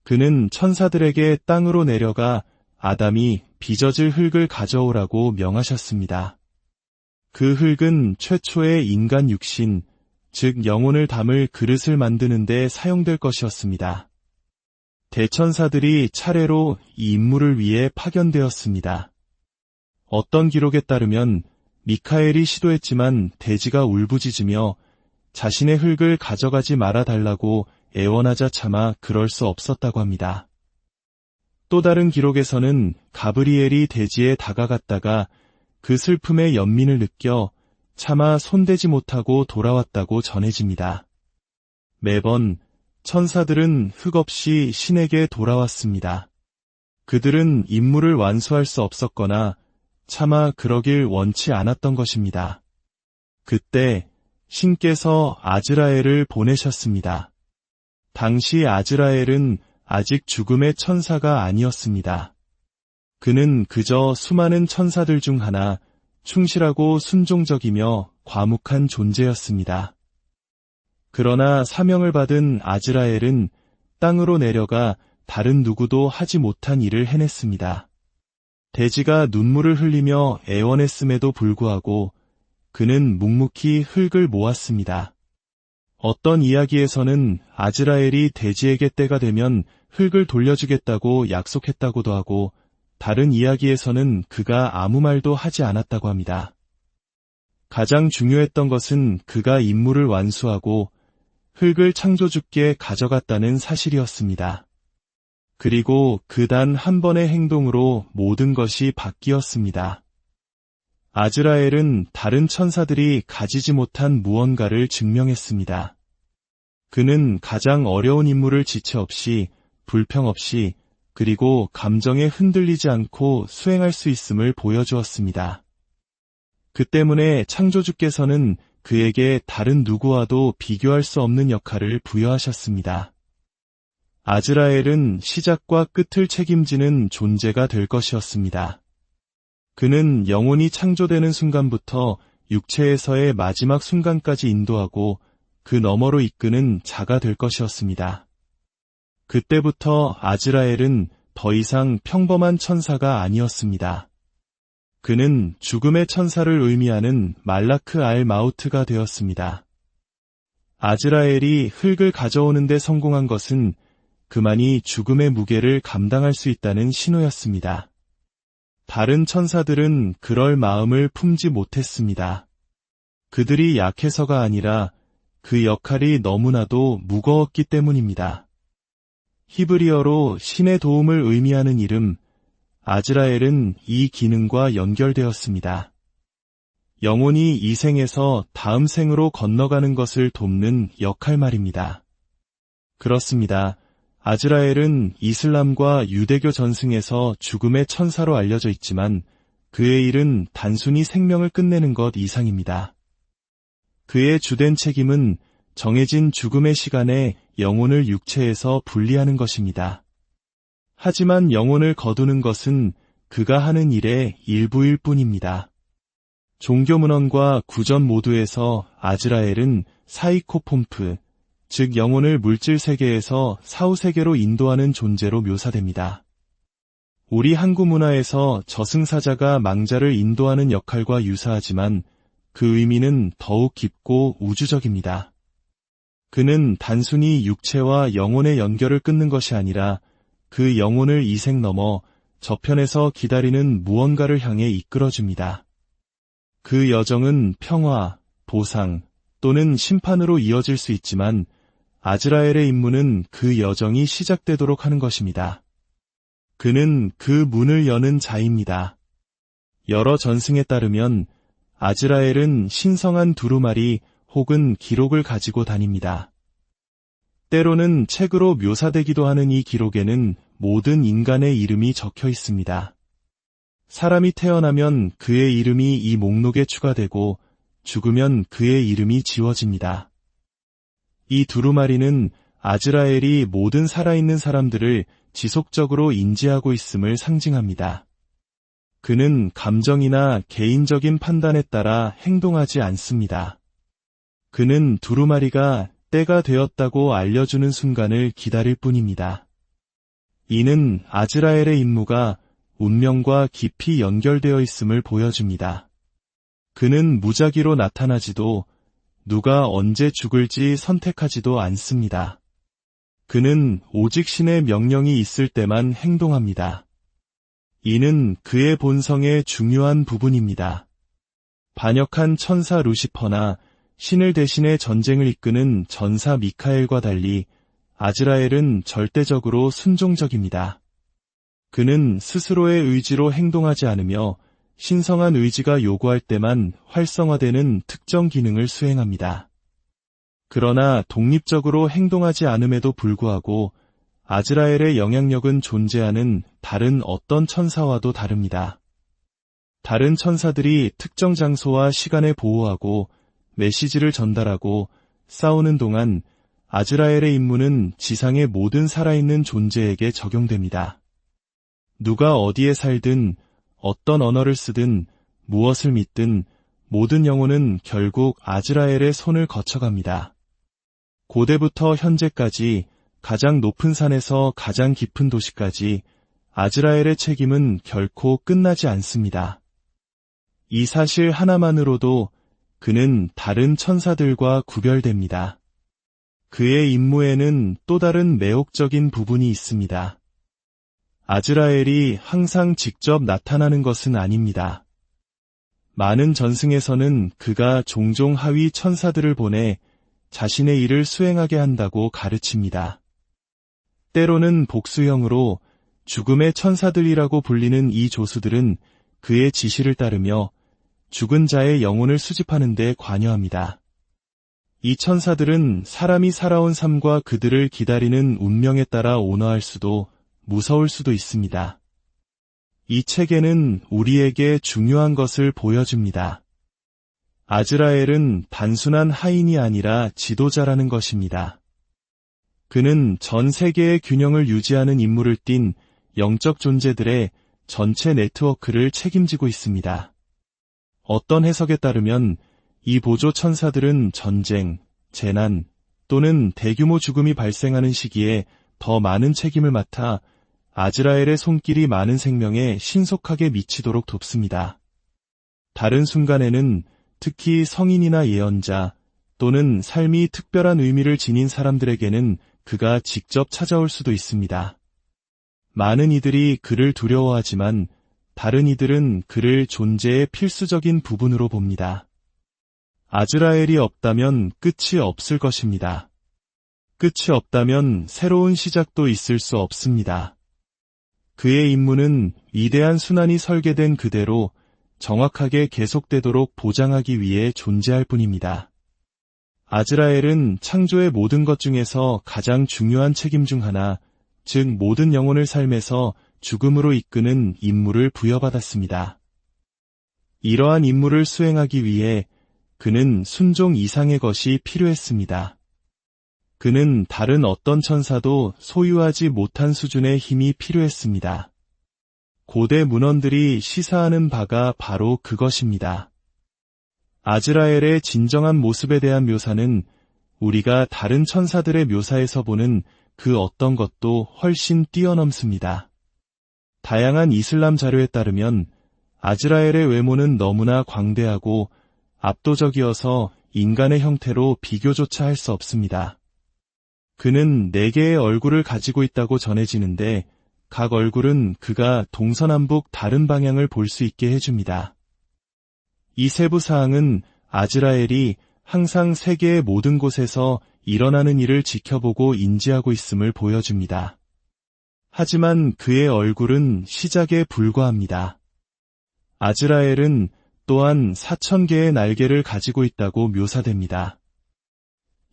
그는 천사들에게 땅으로 내려가 아담이 빚어질 흙을 가져오라고 명하셨습니다. 그 흙은 최초의 인간 육신, 즉 영혼을 담을 그릇을 만드는 데 사용될 것이었습니다. 대천사들이 차례로 이 임무를 위해 파견되었습니다. 어떤 기록에 따르면 미카엘이 시도했지만 대지가 울부짖으며 자신의 흙을 가져가지 말아달라고 애원하자 차마 그럴 수 없었다고 합니다. 또 다른 기록에서는 가브리엘이 대지에 다가갔다가 그 슬픔의 연민을 느껴 차마 손대지 못하고 돌아왔다고 전해집니다. 매번 천사들은 흙없이 신에게 돌아왔습니다. 그들은 임무를 완수할 수 없었거나 차마 그러길 원치 않았던 것입니다. 그때 신께서 아즈라엘을 보내셨습니다. 당시 아즈라엘은 아직 죽음의 천사가 아니었습니다. 그는 그저 수많은 천사들 중 하나, 충실하고 순종적이며 과묵한 존재였습니다. 그러나 사명을 받은 아즈라엘은 땅으로 내려가 다른 누구도 하지 못한 일을 해냈습니다. 대지가 눈물을 흘리며 애원했음에도 불구하고 그는 묵묵히 흙을 모았습니다. 어떤 이야기에서는 아즈라엘이 대지에게 때가 되면 흙을 돌려주겠다고 약속했다고도 하고 다른 이야기에서는 그가 아무 말도 하지 않았다고 합니다. 가장 중요했던 것은 그가 임무를 완수하고 흙을 창조주께 가져갔다는 사실이었습니다. 그리고 그 단 한 번의 행동으로 모든 것이 바뀌었습니다. 아즈라엘은 다른 천사들이 가지지 못한 무언가를 증명했습니다. 그는 가장 어려운 임무를 지체 없이, 불평 없이, 그리고 감정에 흔들리지 않고 수행할 수 있음을 보여주었습니다. 그 때문에 창조주께서는 그에게 다른 누구와도 비교할 수 없는 역할을 부여하셨습니다. 아즈라엘은 시작과 끝을 책임지는 존재가 될 것이었습니다. 그는 영혼이 창조되는 순간부터 육체에서의 마지막 순간까지 인도하고 그 너머로 이끄는 자가 될 것이었습니다. 그때부터 아즈라엘은 더 이상 평범한 천사가 아니었습니다. 그는 죽음의 천사를 의미하는 말라크 알 마우트가 되었습니다. 아즈라엘이 흙을 가져오는 데 성공한 것은 그만이 죽음의 무게를 감당할 수 있다는 신호였습니다. 다른 천사들은 그럴 마음을 품지 못했습니다. 그들이 약해서가 아니라 그 역할이 너무나도 무거웠기 때문입니다. 히브리어로 신의 도움을 의미하는 이름 아즈라엘은 이 기능과 연결되었습니다. 영혼이 이 생에서 다음 생으로 건너가는 것을 돕는 역할 말입니다. 그렇습니다. 아즈라엘은 이슬람과 유대교 전승에서 죽음의 천사로 알려져 있지만 그의 일은 단순히 생명을 끝내는 것 이상입니다. 그의 주된 책임은 정해진 죽음의 시간에 영혼을 육체에서 분리하는 것입니다. 하지만 영혼을 거두는 것은 그가 하는 일의 일부일 뿐입니다. 종교문헌과 구전 모두에서 아즈라엘은 사이코폼프, 즉 영혼을 물질 세계에서 사후 세계로 인도하는 존재로 묘사됩니다. 우리 한국 문화에서 저승사자가 망자를 인도하는 역할과 유사하지만 그 의미는 더욱 깊고 우주적입니다. 그는 단순히 육체와 영혼의 연결을 끊는 것이 아니라 그 영혼을 이 생 넘어 저편에서 기다리는 무언가를 향해 이끌어줍니다. 그 여정은 평화, 보상 또는 심판으로 이어질 수 있지만 아즈라엘의 임무는 그 여정이 시작되도록 하는 것입니다. 그는 그 문을 여는 자입니다. 여러 전승에 따르면 아즈라엘은 신성한 두루마리 혹은 기록을 가지고 다닙니다. 때로는 책으로 묘사되기도 하는 이 기록에는 모든 인간의 이름이 적혀 있습니다. 사람이 태어나면 그의 이름이 이 목록에 추가되고 죽으면 그의 이름이 지워집니다. 이 두루마리는 아즈라엘이 모든 살아있는 사람들을 지속적으로 인지하고 있음을 상징합니다. 그는 감정이나 개인적인 판단에 따라 행동하지 않습니다. 그는 두루마리가 때가 되었다고 알려주는 순간을 기다릴 뿐입니다. 이는 아즈라엘의 임무가 운명과 깊이 연결되어 있음을 보여줍니다. 그는 무작위로 나타나지도 누가 언제 죽을지 선택하지도 않습니다. 그는 오직 신의 명령이 있을 때만 행동합니다. 이는 그의 본성의 중요한 부분입니다. 반역한 천사 루시퍼나 신을 대신해 전쟁을 이끄는 전사 미카엘과 달리 아즈라엘은 절대적으로 순종적입니다. 그는 스스로의 의지로 행동하지 않으며 신성한 의지가 요구할 때만 활성화되는 특정 기능을 수행합니다. 그러나 독립적으로 행동하지 않음에도 불구하고 아즈라엘의 영향력은 존재하는 다른 어떤 천사와도 다릅니다. 다른 천사들이 특정 장소와 시간에 보호하고 메시지를 전달하고 싸우는 동안 아즈라엘의 임무는 지상의 모든 살아있는 존재에게 적용됩니다. 누가 어디에 살든 어떤 언어를 쓰든 무엇을 믿든 모든 영혼은 결국 아즈라엘의 손을 거쳐갑니다. 고대부터 현재까지 가장 높은 산에서 가장 깊은 도시까지 아즈라엘의 책임은 결코 끝나지 않습니다. 이 사실 하나만으로도 그는 다른 천사들과 구별됩니다. 그의 임무에는 또 다른 매혹적인 부분이 있습니다. 아즈라엘이 항상 직접 나타나는 것은 아닙니다. 많은 전승에서는 그가 종종 하위 천사들을 보내 자신의 일을 수행하게 한다고 가르칩니다. 때로는 복수형으로 죽음의 천사들이라고 불리는 이 조수들은 그의 지시를 따르며 죽은 자의 영혼을 수집하는 데 관여합니다. 이 천사들은 사람이 살아온 삶과 그들을 기다리는 운명에 따라 온화할 수도 무서울 수도 있습니다. 이 책에는 우리에게 중요한 것을 보여줍니다. 아즈라엘은 단순한 하인이 아니라 지도자라는 것입니다. 그는 전 세계의 균형을 유지하는 임무를 띤 영적 존재들의 전체 네트워크를 책임지고 있습니다. 어떤 해석에 따르면 이 보조 천사들은 전쟁, 재난 또는 대규모 죽음이 발생하는 시기에 더 많은 책임을 맡아 아즈라엘의 손길이 많은 생명에 신속하게 미치도록 돕습니다. 다른 순간에는 특히 성인이나 예언자 또는 삶이 특별한 의미를 지닌 사람들에게는 그가 직접 찾아올 수도 있습니다. 많은 이들이 그를 두려워하지만 다른 이들은 그를 존재의 필수적인 부분으로 봅니다. 아즈라엘이 없다면 끝이 없을 것입니다. 끝이 없다면 새로운 시작도 있을 수 없습니다. 그의 임무는 위대한 순환이 설계된 그대로 정확하게 계속되도록 보장하기 위해 존재할 뿐입니다. 아즈라엘은 창조의 모든 것 중에서 가장 중요한 책임 중 하나, 즉 모든 영혼을 삶에서 죽음으로 이끄는 임무를 부여받았습니다. 이러한 임무를 수행하기 위해 그는 순종 이상의 것이 필요했습니다. 그는 다른 어떤 천사도 소유하지 못한 수준의 힘이 필요했습니다. 고대 문헌들이 시사하는 바가 바로 그것입니다. 아즈라엘의 진정한 모습에 대한 묘사는 우리가 다른 천사들의 묘사에서 보는 그 어떤 것도 훨씬 뛰어넘습니다. 다양한 이슬람 자료에 따르면 아즈라엘의 외모는 너무나 광대하고 압도적이어서 인간의 형태로 비교조차 할 수 없습니다. 그는 4개의 얼굴을 가지고 있다고 전해지는데 각 얼굴은 그가 동서남북 다른 방향을 볼 수 있게 해줍니다. 이 세부 사항은 아즈라엘이 항상 세계의 모든 곳에서 일어나는 일을 지켜보고 인지하고 있음을 보여줍니다. 하지만 그의 얼굴은 시작에 불과합니다. 아즈라엘은 또한 4,000개의 날개를 가지고 있다고 묘사됩니다.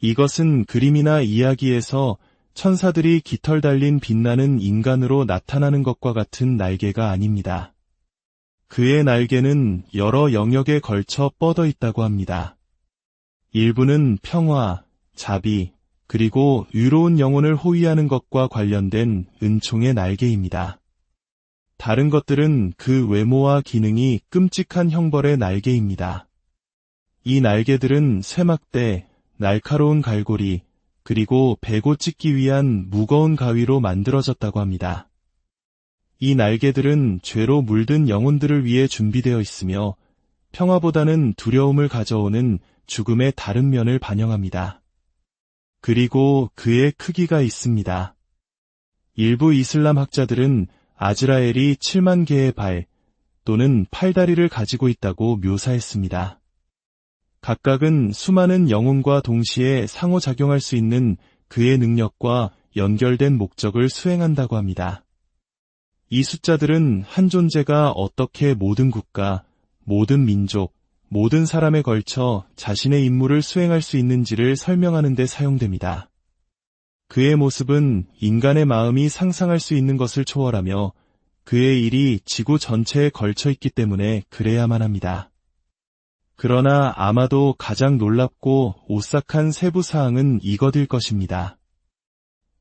이것은 그림이나 이야기에서 천사들이 깃털 달린 빛나는 인간으로 나타나는 것과 같은 날개가 아닙니다. 그의 날개는 여러 영역에 걸쳐 뻗어 있다고 합니다. 일부는 평화, 자비, 그리고 의로운 영혼을 호위하는 것과 관련된 은총의 날개입니다. 다른 것들은 그 외모와 기능이 끔찍한 형벌의 날개입니다. 이 날개들은 쇠막대, 날카로운 갈고리, 그리고 베고 찢기 위한 무거운 가위로 만들어졌다고 합니다. 이 날개들은 죄로 물든 영혼들을 위해 준비되어 있으며 평화보다는 두려움을 가져오는 죽음의 다른 면을 반영합니다. 그리고 그의 크기가 있습니다. 일부 이슬람 학자들은 아즈라엘이 7만 개의 발 또는 팔다리를 가지고 있다고 묘사했습니다. 각각은 수많은 영혼과 동시에 상호작용할 수 있는 그의 능력과 연결된 목적을 수행한다고 합니다. 이 숫자들은 한 존재가 어떻게 모든 국가, 모든 민족, 모든 사람에 걸쳐 자신의 임무를 수행할 수 있는지를 설명하는 데 사용됩니다. 그의 모습은 인간의 마음이 상상할 수 있는 것을 초월하며 그의 일이 지구 전체에 걸쳐 있기 때문에 그래야만 합니다. 그러나 아마도 가장 놀랍고 오싹한 세부 사항은 이것일 것입니다.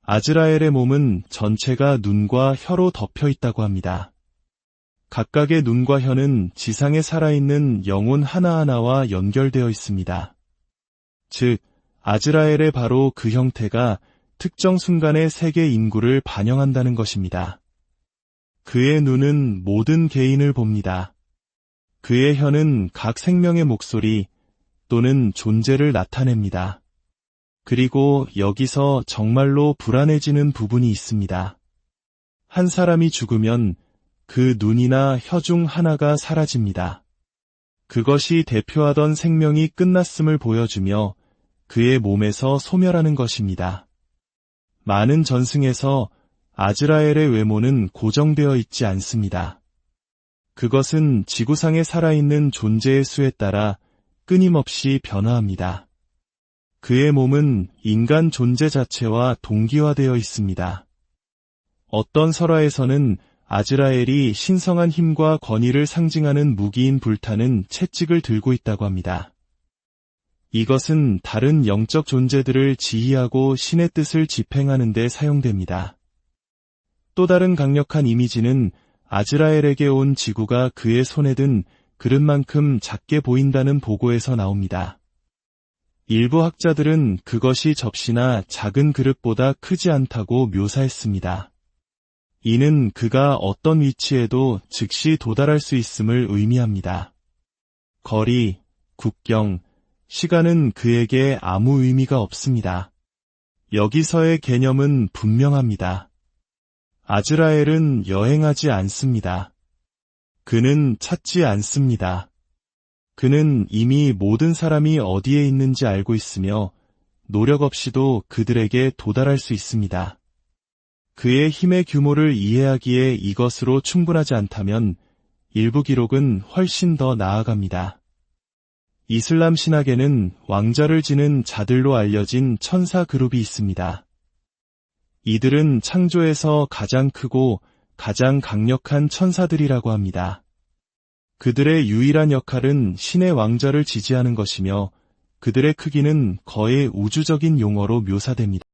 아즈라엘의 몸은 전체가 눈과 혀로 덮여 있다고 합니다. 각각의 눈과 혀는 지상에 살아있는 영혼 하나하나와 연결되어 있습니다. 즉, 아즈라엘의 바로 그 형태가 특정 순간의 세계 인구를 반영한다는 것입니다. 그의 눈은 모든 개인을 봅니다. 그의 혀는 각 생명의 목소리 또는 존재를 나타냅니다. 그리고 여기서 정말로 불안해지는 부분이 있습니다. 한 사람이 죽으면 그 눈이나 혀 중 하나가 사라집니다. 그것이 대표하던 생명이 끝났음을 보여주며 그의 몸에서 소멸하는 것입니다. 많은 전승에서 아즈라엘의 외모는 고정되어 있지 않습니다. 그것은 지구상에 살아있는 존재의 수에 따라 끊임없이 변화합니다. 그의 몸은 인간 존재 자체와 동기화되어 있습니다. 어떤 설화에서는 아즈라엘이 신성한 힘과 권위를 상징하는 무기인 불타는 채찍을 들고 있다고 합니다. 이것은 다른 영적 존재들을 지휘하고 신의 뜻을 집행하는 데 사용됩니다. 또 다른 강력한 이미지는 아즈라엘에게 온 지구가 그의 손에 든 그릇만큼 작게 보인다는 보고에서 나옵니다. 일부 학자들은 그것이 접시나 작은 그릇보다 크지 않다고 묘사했습니다. 이는 그가 어떤 위치에도 즉시 도달할 수 있음을 의미합니다. 거리, 국경, 시간은 그에게 아무 의미가 없습니다. 여기서의 개념은 분명합니다. 아즈라엘은 여행하지 않습니다. 그는 찾지 않습니다. 그는 이미 모든 사람이 어디에 있는지 알고 있으며 노력 없이도 그들에게 도달할 수 있습니다. 그의 힘의 규모를 이해하기에 이것으로 충분하지 않다면 일부 기록은 훨씬 더 나아갑니다. 이슬람 신학에는 왕좌를 지는 자들로 알려진 천사 그룹이 있습니다. 이들은 창조에서 가장 크고 가장 강력한 천사들이라고 합니다. 그들의 유일한 역할은 신의 왕좌를 지지하는 것이며 그들의 크기는 거의 우주적인 용어로 묘사됩니다.